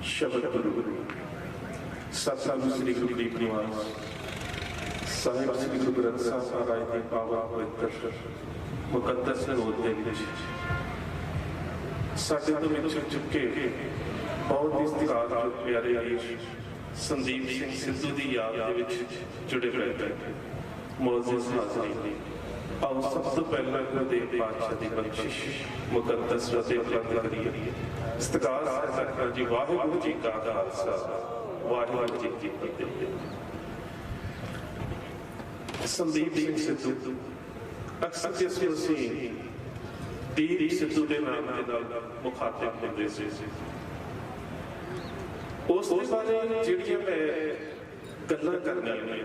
शब्द गुरु सतनाम श्री गुरु दीप निवास साहिब श्री गुरु ग्रंथ साहिब महाराज के पावन पवित्र मुकद्दस नगोद दे विच साडे तो विच चुके बहुत ही सत्कार प्यारे वीर संदीप सिंह सिद्धू की याद दे विच जुड़े पए मोअज़्ज़िज़ हाज़रीन, आओ सब तो पहला गुरुदेव पातशाह की बख्शिश मुकद्दस फतेह बुलंद करिए। सत्कार सतनाम जी। वाहिगुरू जी का खालसा वाहिगुरू जी की फतेह। संदीप सिंह सिद्धू अक्सर जिसमें असीं दीप सिद्धू के नाम के नाल मुखातिब होंदे सी, उस बारे जिहड़ियां मैं गल्लां करनियां ने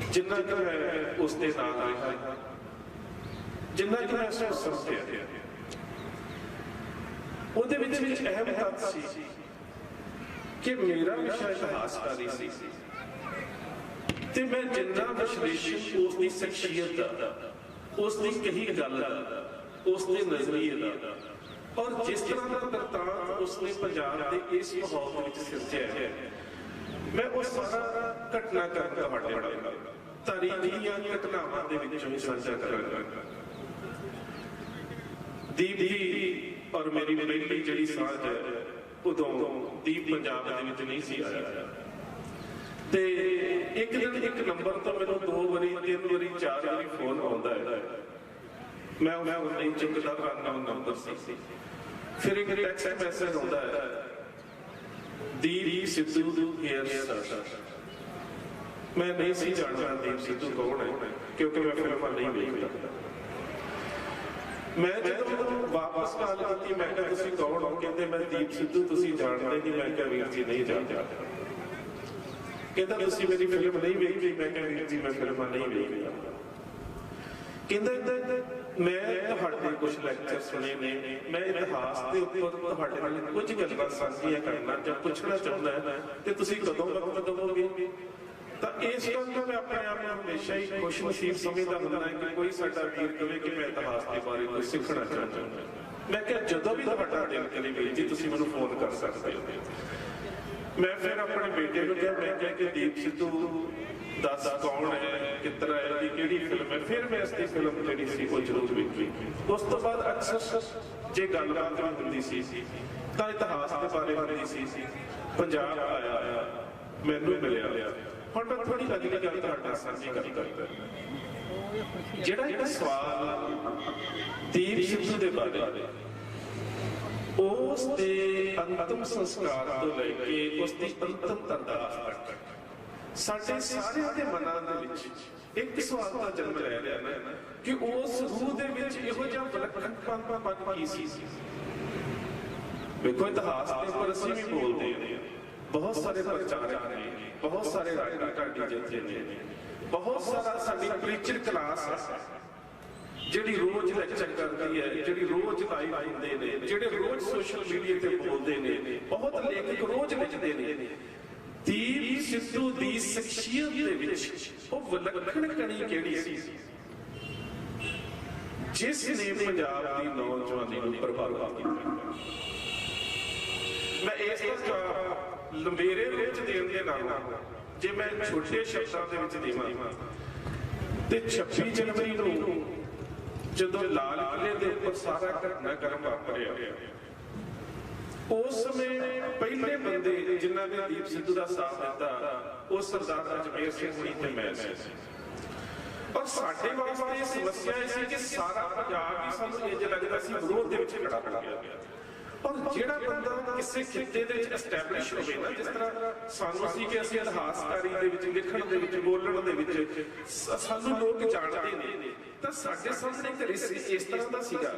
जिन्ना कि मैं उसके नाल रहा जिन्ना कि मैं उसको समझिया ਉਹਦੇ ਵਿੱਚ ਅਹਿਮ ਤੱਤ ਸੀ ਕਿ ਮੇਰਾ ਵਿਸ਼ਾ ਇਤਿਹਾਸਕਾਰੀ ਸੀ ਤੇ ਮੈਂ ਜਿੰਨਾ ਵਿਸ਼ਲੇਸ਼ਣ ਉਸ ਦੀ ਸ਼ਖਸੀਅਤ ਦਾ, ਉਸ ਦੀ ਕਹੀ ਗੱਲ ਦਾ, ਉਸ ਦੇ ਨਜ਼ਰੀਏ ਦਾ ਔਰ ਜਿਸ ਤਰ੍ਹਾਂ ਦਾ ਵਰਤਾਂਤ ਉਸਨੇ ਪੰਜਾਬ ਦੇ ਇਸ ਮਾਹੌਲ ਵਿੱਚ ਸਿਰਜਿਆ, ਮੈਂ ਉਹ ਸਾਰਾ ਘਟਨਾਕ੍ਰਮ ਤੁਹਾਡੇ ਨਾਲ ਤਾਰੀਖੀਆਂ ਘਟਨਾਵਾਂ ਦੇ ਵਿੱਚੋਂ ਹੀ ਸਾਂਝਾ ਕਰਾਂਗਾ। ਦੀਪ ਜੀ और मेरी पहली जी साझ है उदों दीप पंजाब नहीं सी आया ते एक दिन एक नंबर तो मैंने 2 बारी 3 बारी 4 बारी फोन आता है, मैं नहीं चुकता करना नंबर सी। फिर एक टेक्स्ट मैसेज आता है दीप सिद्धू हेयर सर। मैं नहीं सी जानता दीप सिद्धू कौन है क्योंकि मैं फिल्म नहीं देखता। मैं जो वापस गल की मैं तुसीं कौन हो, कहते मैं दीप सिद्धू तुसीं जानते नहीं। मैं क्या वीर जी नहीं जानता। कहता तुसीं मेरी फिल्म नहीं वेखी। मैं क्या वीर जी मैं फिल्म नहीं वेखता। कहता मैं तुहाडे कुछ लैक्चर सुने ने, मैं इतिहास के उपर तुहाडे नाल कुछ गल्लां साझीआं करना जां पुछना चाहुंदा है ते तुसीं कदों वक्त दवोगे। तो इस गल का मैं अपने आप में हमेशा ही खुश नसीब समझदा हुंदा है कि कोई साडा वीर कहे कि मैं इतिहास के बारे कुछ सीखना चाहता हूं। मैं क्या जदों भी तुहाडा दिल करे वीर जी तुसीं मैनूं फोन कर सकते हो। मैं फिर अपने बेटे को कहा, मैं क्या कि दीप सिद्धू दस कौन है, कितना है, किहड़ी फिल्म है। फिर मैं इसकी फिल्म जिहड़ी सी वो जरूर वेखी। उस तो बाद अक्सर जे गलबात हुंदी सी तां इतिहास के बारे हुंदी सी। पंजाब आया मैनूं मिलिया। ਹੁਣ ਮੈਂ ਥੋੜੀ ਅਗਲੀ ਗੱਲ ਤੁਹਾਡਾ ਸਾਂਝੀ ਕਰਦਾ। ਜਿਹੜਾ ਇੱਕ ਸਵਾਲ ਦੀਪ ਸਿੱਧੂ ਦੇ ਬਾਰੇ ਉਸ ਦੇ ਅੰਤਮ ਸੰਸਕਾਰ ਤੋਂ ਲੈ ਕੇ ਉਸ ਦੀ ਅੰਤਮ ਅਰਦਾਸ ਤੱਕ ਸਾਡੇ ਸਾਰਿਆਂ ਦੇ ਮਨਾਂ ਦੇ ਵਿੱਚ ਇੱਕ ਸਵਾਲ ਦਾ ਜਨਮ ਲੈ ਰਿਹਾ ਨਾ ਕਿ ਉਸ ਰੂਹ ਦੇ ਵਿੱਚ ਇਹੋ ਜਿਹਾ ਵਿਲੱਖਣਪਨ ਕੀ ਸੀ। ਵੇਖੋ ਇਤਿਹਾਸ ਦੇ ਉੱਪਰ ਅਸੀਂ ਵੀ ਬੋਲਦੇ ਹਾਂ, बहुत सारे प्रचारक ने, बहुत सारे राजनीतिक जथे ने, बहुत सारा साडी प्रीचर क्लास जिहड़ी रोज लैक्चर करती है, जिहड़ी रोज लाइव आउंदे ने, जिहड़े रोज सोशल मीडिया ते बोलदे ने, बहुत लेखक रोज लिखदे ने। दीप सिद्धू दी शख्सियत दे विच ओह विलक्षण कणी किहड़ी सी जिस ने पंजाब दी नौजवानी नूं प्रभावित कीता। मैं इस जवाब लंबेरे रूप देण दे नाल जे मैं छोटे शब्दां दे विच देवां ते 26 जनवरी नूं जदों लाल किले दे उपर सारा घटनाक्रम वापरिया उस समय पहले बंदे जिन्हां ने दीप सिद्धू दा साथ दिता वो सरदार अजमेर सिंह जी ते मैं सी। और साडे वास्ते समस्या ऐ सी कि सारा पंजाब ही सानूं इंज लगदा सी विरोध दे विच खड़ा हो गया। और जिहड़ा बंदा किसी खिते दे विच एस्टैबलिश होवे ना, जिस तरह सानूं सी कि असीं इतिहासकारी दे विच लिखण दे विच बोलण दे विच सानूं लोक जाणदे ने, तां साडे सामने एक रिश्ता इस तरह दा सीगा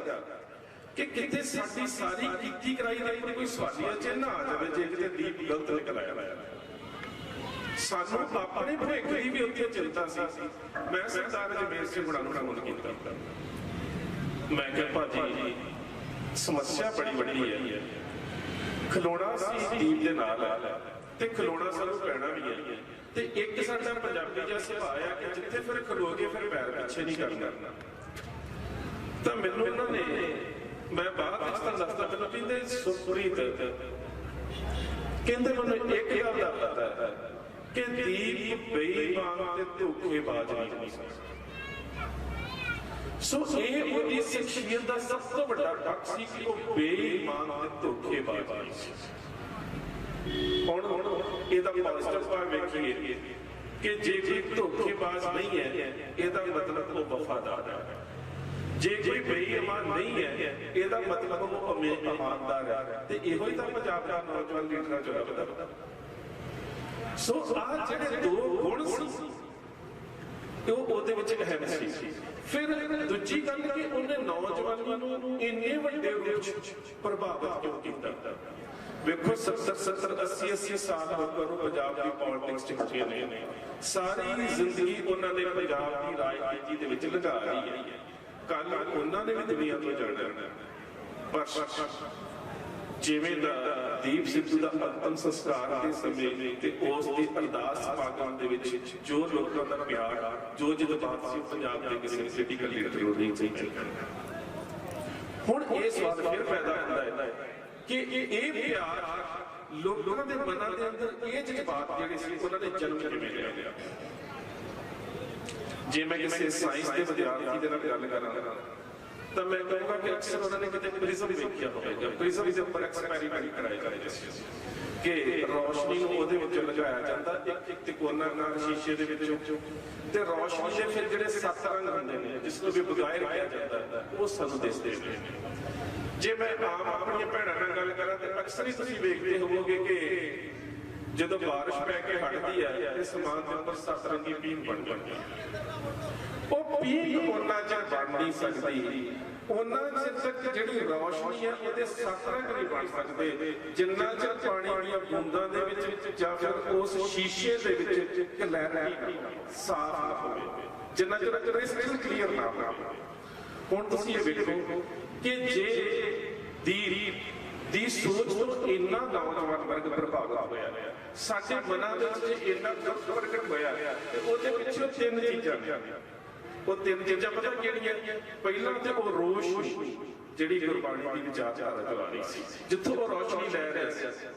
कि किते साडी सारी कीती कराई दा कोई सवालिया चिन्ह आ जावे जे किते दीप गलत निकल आया। सानूं अपने भविख दी भी उत्थे चिंता सी। मैं सरदार जमेर सिंह हुणां नूं फोन कीता, मैं किहा भाजी समस्या बड़ी वड्डी है, खलोना सी दीप दे नाल ते खलोना सानूं पैना भी है ते एक साडा पंजाबी जिहा सुभाਅ है कि जिथे फिर खलोगे फिर पैर पिछे नहीं करना। तां मैनूं उन्हां ने मैं बाहर दसदा मैनूं कहंदे सुप्रीत ਕਹਿੰਦੇ ਮੈਨੂੰ ਇੱਕ ਗੱਲ ਦਾ ਪਤਾ ਹੈ ਕਿ ਦੀਪ ਬੇਈਮਾਨ ਤੇ ਧੋਖੇਬਾਜ਼ ਨਹੀਂ ਸੀ। ਸੋ ਇਹ ਉਹਦੀ ਸ਼ਖਸੀਅਤ ਦਾ ਸਭ ਤੋਂ ਵੱਡਾ ਪੱਖ ਸੀ ਕਿ ਉਹ ਬੇਈਮਾਨ ਤੇ ਧੋਖੇਬਾਜ਼ ਨਹੀਂ ਸੀ। ਹੁਣ ਇਹਦਾ ਪੋਜ਼ਿਟਿਵ ਭਾਗ ਵੇਖੀਏ ਕਿ ਜੇ ਕੋਈ ਧੋਖੇਬਾਜ਼ ਨਹੀਂ ਹੈ ਇਹਦਾ ਮਤਲਬ ਉਹ ਵਫਾਦਾਰ ਹੈ, ਜੇ ਕੋਈ ਬੇਈਮਾਨ ਨਹੀਂ ਹੈ ਇਹਦਾ ਮਤਲਬ ਉਹ ਇਮਾਨਦਾਰ ਹੈ। ਤੇ ਇਹੋ ਹੀ ਤਾਂ ਪੰਜਾਬ ਦਾ ਨੌਜਵਾਨ ਲੀਡਰਾਂ ਚੋਂ ਲੱਭਦਾ। ਸੋ ਆਹ ਜਿਹੜੇ ਦੋ ਗੁਣ ਸੀ ਉਹ ਉਹਦੇ ਵਿੱਚ ਅਹਿਮ ਸੀ। ਫਿਰ ਦੂਜੀ ਗੱਲ ਕਿ ਉਹਨੇ ਨੌਜਵਾਨਾਂ ਨੂੰ ਇੰਨੇ ਵੱਡੇ ਰੂਪ ਚ ਪ੍ਰਭਾਵਿਤ ਕਿਉਂ ਕੀਤਾ। ਵੇਖੋ 70-80 ਸਾਲ ਲੋਕਾਂ ਨੂੰ ਪੰਜਾਬ ਦੀ ਪੋਲਿਟਿਕਸ ਚ ਖਿੱਚੇ ਨੇ, ਸਾਰੀ ਜ਼ਿੰਦਗੀ ਉਹਨਾਂ ਨੇ ਪੰਜਾਬ ਦੀ ਰਾਜਨੀਤੀ ਦੇ ਵਿੱਚ ਲਗਾ ਰਹੀ ਹੈ। ਕੱਲ ਉਹਨਾਂ ਨੇ ਵੀ ਦੁਨੀਆ ਤੋਂ ਜਾਣਾ, ਪਰ ਜਿਵੇਂ ਦਾ ਦੀਪ ਸਿੱਧੂ ਦਾ ਅੰਤਮ ਸੰਸਕਾਰ ਦੇ ਸਮੇਂ ਤੇ ਉਸ ਦੀ ਅਰਦਾਸ ਸਮਾਗਮ ਦੇ ਵਿੱਚ ਜੋ ਲੋਕਾਂ ਦਾ ਪਿਆਰ, ਜੋ ਜਜ਼ਬਾਤ ਸੀ ਪੰਜਾਬ ਦੇ ਕਿਸੇ ਪੋਲੀਟੀਕਲ ਲੀਡਰ ਨੂੰ ਨਹੀਂ ਚਾਹੀਦਾ। ਹੁਣ ਇਹ ਸਵਾਲ ਫਿਰ ਪੈਦਾ ਹੁੰਦਾ ਹੈ ਕਿ ਇਹ ਪਿਆਰ ਲੋਕਾਂ ਦੇ ਮਨਾਂ ਦੇ ਅੰਦਰ ਇਹ ਜਜ਼ਬਾਤ ਜਿਹੜੇ ਸੀ ਉਹਨਾਂ ਦੇ ਜਨਮ ਕਿਵੇਂ ਲਿਆ। ਜੇ ਮੈਂ ਕਿਸੇ ਸਾਇੰਸ ਦੇ ਵਿਦਿਆਰਥੀ ਦੇ ਨਾਲ ਗੱਲ ਕਰਾਂ ਤਾਂ ਮੈਂ ਕਹੂੰਗਾ ਕਿ ਅਕਸਰ ਉਹਨਾਂ ਨੇ ਕਿਤੇ ਪ੍ਰਿਜ਼ਮ ਵੇਖਿਆ ਹੋਵੇਗਾ। ਪ੍ਰਿਜ਼ਮ ਦੇ ਉੱਪਰ ਐਕਸਪੈਰੀਮੈਂਟ ਕਰਾਏ ਜਾਂਦੇ ਸੀ ਕਿ ਰੌਸ਼ਨੀ ਨੂੰ ਉਹਦੇ ਵਿੱਚ ਲਗਾਇਆ ਜਾਂਦਾ ਇੱਕ ਤਿਕੋਨਾ ਨਾਲ ਸ਼ੀਸ਼ੇ ਦੇ ਵਿੱਚੋਂ, ਤੇ ਰੌਸ਼ਨੀ ਦੇ ਫਿਰ ਜਿਹੜੇ 7 ਰੰਗ ਹੁੰਦੇ ਨੇ ਜਿਸ ਨੂੰ ਵੀ ਬਗਾਇਰ ਕਿਹਾ ਜਾਂਦਾ ਉਹ ਸਾਨੂੰ ਦਿਸਦੇ ਨੇ। ਜੇ ਮੈਂ ਆਮ ਆਪਣੀਆਂ ਭੈਣਾਂ ਨਾਲ ਗੱਲ ਕਰਾਂ ਤੇ ਅਕਸਰ ਹੀ ਤੁਸੀਂ ਵੇਖਦੇ ਹੋਵੋਗੇ ਕਿ ਜਦੋਂ ਬਾਰਿਸ਼ ਪੈ ਕੇ ਹਟਦੀ ਹੈ ਤੇ ਸਮਾਨ ਦੇ ਉੱਪਰ 7 ਰੰਗੀ ਪੀਂਘ ਬਣ ਜਾਂਦੀ ਹੈ। ਉਹ ਪੀਂਘ ਉਹਨਾਂ ਚਿਰ ਬਣ ਨਹੀਂ ਸਕਦੀ, ਉਹਨਾਂ ਚਿਰ ਤੱਕ ਜਿਹੜੀ ਰੌਸ਼ਨੀ ਹੈ ਉਹਦੇ 7 ਰੰਗ ਨਹੀਂ ਬਣ ਸਕਦੇ ਜਿੰਨਾ ਚਿਰ ਪਾਣੀ ਦੀਆਂ ਬੂੰਦਾਂ ਦੇ ਵਿੱਚ ਜਾਂ ਫਿਰ ਉਸ ਸ਼ੀਸ਼ੇ ਦੇ ਵਿੱਚ ਇੱਕ ਲਹਿਰ ਸਾਫ਼ ਨਾ ਹੋਵੇ, ਜਿੰਨਾ ਚਿਰ ਕ੍ਰਿਸਟਲ ਕਲੀਅਰ ਨਾ ਹੋਵੇ। ਹੁਣ ਤੁਸੀਂ ਇਹ ਵੇਖੋ ਕਿ ਜੇ ਦੀ ਸੋਚ ਤੋਂ ਇੰਨਾ ਨੌਜਵਾਨ ਵਰਗ ਪ੍ਰਭਾਵਿਤ ਹੋਇਆ, ਸਾਡੇ ਮਨਾਂ ਦੇ ਵਿੱਚ ਇੰਨਾ ਦਰਦ ਪ੍ਰਗਟ ਹੋਇਆ ਤੇ ਉਹਦੇ ਪਿੱਛੇ 3 ਚੀਜ਼ਾਂ ਨੇ। ਉਹ 3 ਚੀਜ਼ਾਂ ਪਤਾ ਕਿਹੜੀਆਂ? ਪਹਿਲਾਂ ਤੇ ਉਹ ਰੋਸ਼ ਜਿਹੜੀ ਗੁਰਬਾਣੀ ਦੀ ਵਿਚਾਰਧਾਰਾ ਚਲਾ ਰਹੀ ਸੀ, ਜਿੱਥੋਂ ਉਹ ਰੌਸ਼ਨੀ ਲੈ ਰਿਹਾ ਸੀ।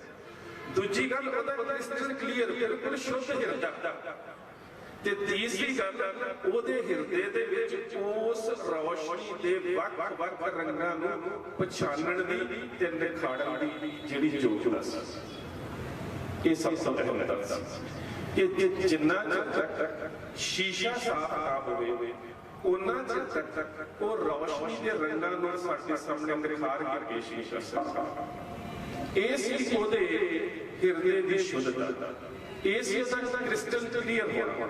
ਦੂਜੀ ਗੱਲ ਉਹਦਾ ਕ੍ਰਿਸਟਲ ਕਲੀਅਰ, ਬਿਲਕੁਲ ਸ਼ੁੱਧ ਹਿਰਦਾ। ਤੇ ਤੀਸਰੀ ਗੱਲ ਉਹਦੇ ਹਿਰਦੇ ਦੇ ਵਿੱਚ ਉਸ ਰੌਸ਼ਨੀ ਦੇ ਵੱਖ-ਵੱਖ ਰੰਗਾਂ ਨੂੰ ਪਛਾਣਨ ਦੀ ਤੇ ਨਿਖਾੜਨ ਦੀ ਜਿਹੜੀ ਯੋਗਤਾ ਸੀ। ਇਹ ਸਭ ਤੋਂ ਅਹਿਮ ਗੱਲ ਸੀ ਕਿ ਜਿੰਨਾ ਚਿਰ ਤੱਕ ਸ਼ੀਸ਼ਾ ਸਾਫ਼ ਨਾ ਹੋਵੇ ਉਹਨਾਂ ਚਿਰ ਤੱਕ ਉਹ ਰੌਸ਼ਨੀ ਦੇ ਰੰਗਾਂ ਨੂੰ ਸਾਡੇ ਸਾਹਮਣੇ ਨਿਖਾਰ ਕੇ ਪੇਸ਼ ਨਹੀਂ ਕਰ ਸਕਦਾ। ਇਹ ਸੀ ਉਹਦੇ ਹਿਰਦੇ ਦੀ ਸ਼ੁੱਧਤਾ, ਇਹ ਸੀ ਉਹਦਾ ਕ੍ਰਿਸਟਲ ਕਲੀਅਰ ਹੋਣਾ।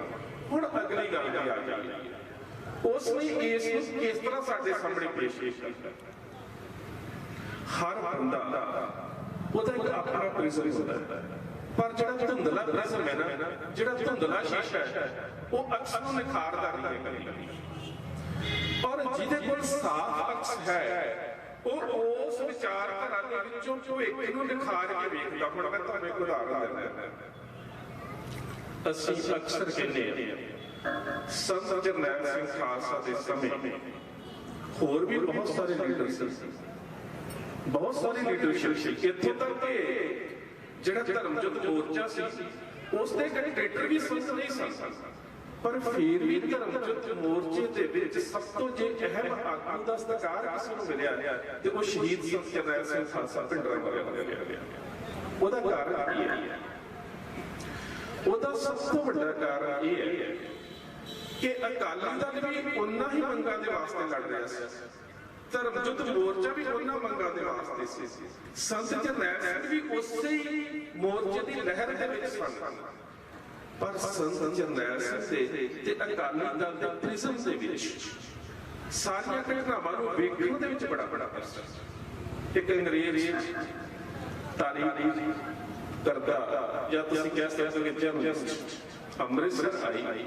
ਹੁਣ ਅਗਲੀ ਗੱਲ ਤੇ ਆ ਜਾਂਦੀ ਹੈ, ਉਸ ਨੇ ਇਸ ਨੂੰ ਕਿਸ ਤਰ੍ਹਾਂ ਸਾਡੇ ਸਾਹਮਣੇ ਪੇਸ਼ ਕੀਤਾ। ਹਰ ਬੰਦਾ ਉਹਦਾ ਇੱਕ ਆਪਣਾ ਪ੍ਰਿਜ਼ਮ ਹੁੰਦਾ ਹੈ, ਪਰ ਜਿਹੜਾ ਧੁੰਦਲਾ ਪ੍ਰਿਜ਼ਮ ਹੈ ਨਾ, ਜਿਹੜਾ ਧੁੰਦਲਾ ਸ਼ੀਸ਼ਾ ਹੈ ਉਹ ਅਕਸ ਨੂੰ ਨਿਖਾਰਦਾ ਨਹੀਂ ਹੈ। ਔਰ ਜਿਹਦੇ ਕੋਲ ਸਾਫ਼ ਅਕਸ ਹੈ ਉਹ ਉਸ ਵਿਚਾਰਧਾਰਾ ਦੇ ਵਿੱਚੋਂ ਭਵਿੱਖ ਨੂੰ ਨਿਖਾਰ ਕੇ ਵੇਖਦਾ। ਹੁਣ ਮੈਂ ਤੁਹਾਨੂੰ ਇੱਕ ਉਦਾਹਰਨ ਦਿੰਦਾ। ਅਸੀਂ ਅਕਸਰ ਕਹਿੰਦੇ ਹਾਂ ਸੰਤ ਜਰਨੈਲ ਸਿੰਘ ਖਾਲਸਾ ਦੇ ਸਮੇਂ ਹੋਰ ਵੀ ਬਹੁਤ ਸਾਰੇ ਲੀਡਰ ਸੀ, ਬਹੁਤ ਸਾਰੀ ਲੀਡਰਸ਼ਿਪ ਸੀ। ਇੱਥੋਂ ਤੱਕ ਕਿ ਜਿਹੜਾ ਧਰਮਯੁੱਧ ਮੋਰਚਾ ਸੀ ਉਸ ਦੇ ਕੈਂਡੀਡੇਟ ਵੀ ਸੰਤ ਨਹੀਂ ਸਨ, ਪਰ ਫਿਰ ਵੀ ਧਰਮਯੁੱਧ ਮੋਰਚੇ ਦੇ ਵਿੱਚ ਸਭ ਤੋਂ ਜੇ ਅਹਿਮ ਆਗੂ ਦਾ ਸਤਿਕਾਰ ਕਿਸੇ ਨੂੰ ਮਿਲਿਆ ਤੇ ਉਹ ਸ਼ਹੀਦ ਸੰਤ ਜਰਨੈਲ ਸਿੰਘ ਖਾਲਸਾ ਭਿੰਡਰਾਂ ਵਾਲਿਆਂ ਨੂੰ ਮਿਲਿਆ। ਉਹਦਾ ਕਾਰਨ ਕੀ ਹੈ? ਉਹਦਾ ਸਭ ਤੋਂ ਵੱਡਾ ਕਾਰਨ ਇਹ ਹੈ ਕਿ ਅਕਾਲੀ ਦਲ ਵੀ ਉਹਨਾਂ ਹੀ ਮੰਗਾਂ ਦੇ ਵਾਸਤੇ ਲੜ ਰਿਹਾ ਸੀ, ਧਰਮਯੁੱਧ ਮੋਰਚਾ ਵੀ ਉਹਨਾਂ ਮੰਗਾਂ ਦੇ ਵਾਸਤੇ ਸੀ, ਸੰਤ ਜਰਨੈਲ ਸਿੰਘ ਵੀ ਉਸੇ ਹੀ ਮੋਰਚੇ ਦੀ ਲਹਿਰ ਦੇ ਵਿੱਚ ਸਨ। ਪਰ ਸੰਤ ਜਰਨੈਲ ਸਿੰਘ ਤੇ ਅਕਾਲੀ ਦਲ ਦੇ ਪ੍ਰਿਜ਼ਮ ਦੇ ਵਿੱਚ ਸਾਰੀਆਂ ਘਟਨਾਵਾਂ ਨੂੰ ਵੇਖਣ ਦੇ ਵਿੱਚ ਬੜਾ ਫਰਕ। ਇੱਕ ਅੰਗਰੇਜ਼ ਤਾਰੀਖ ਕਰਦਾ ਜਾਂ ਤੁਸੀਂ ਕਹਿ ਸਕਦੇ ਹੋ ਕਿ ਅੰਮ੍ਰਿਤਸਰ ਆਈ।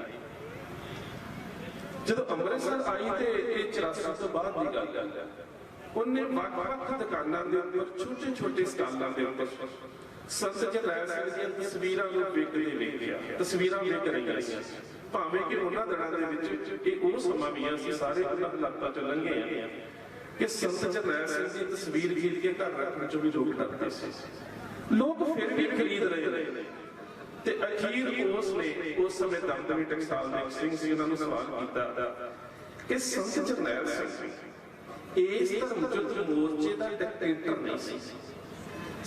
ਜਦੋਂ ਅੰਮ੍ਰਿਤਸਰ ਆਈ ਤੇ ਇਹ 84 ਤੋਂ ਬਾਅਦ ਦੀ ਗੱਲ ਹੈ, ਉਹਨੇ ਵੱਖ-ਵੱਖ ਦੁਕਾਨਾਂ ਦੇ ਉੱਪਰ ਛੋਟੇ-ਛੋਟੇ ਸਟਾਲਾਂ ਦੇ ਉੱਪਰ ਸੰਤ ਜਰਨੈਲ ਸਿੰਘ ਦੀਆਂ ਤਸਵੀਰਾਂ ਨੂੰ ਵੇਖਿਆ, ਤਸਵੀਰਾਂ ਵੇਖ ਰਹੀਆਂ ਸੀ। ਭਾਵੇਂ ਕਿ ਉਹਨਾਂ ਦਿਨਾਂ ਦੇ ਵਿੱਚ ਇਹ ਉਹ ਸਮਾਂ ਵੀ ਅਸੀਂ ਸਾਰੇ ਉਹਨਾਂ ਹਾਲਾਤਾਂ ਚੋਂ ਲੰਘੇ ਆ ਕਿ ਸੰਤ ਜਰਨੈਲ ਸਿੰਘ ਦੀ ਤਸਵੀਰ ਖਰੀਦ ਕੇ ਘਰ ਰੱਖਣ ਚੋਂ ਵੀ ਲੋਕ ਡਰਦੇ ਸੀ। लोग फिर भी खरीद रहे हैं। ਤੇ ਅਖੀਰ ਉਸ ਨੇ ਉਸ ਸਮੇਂ ਦਮਦਮੀ ਟਕਸਾਲ ਦੇ ਸਿੰਘ ਸੀ, ਉਹਨਾਂ ਨੂੰ ਸਵਾਲ ਕੀਤਾ ਕਿ ਸੰਤ ਜਰਨੈਲ ਸਿੰਘ ਇਸ ਧਰਮ ਯੁੱਧ ਮੋਰਚੇ ਦਾ ਡਿਕਟੇਟਰ ਨਹੀਂ ਸੀ।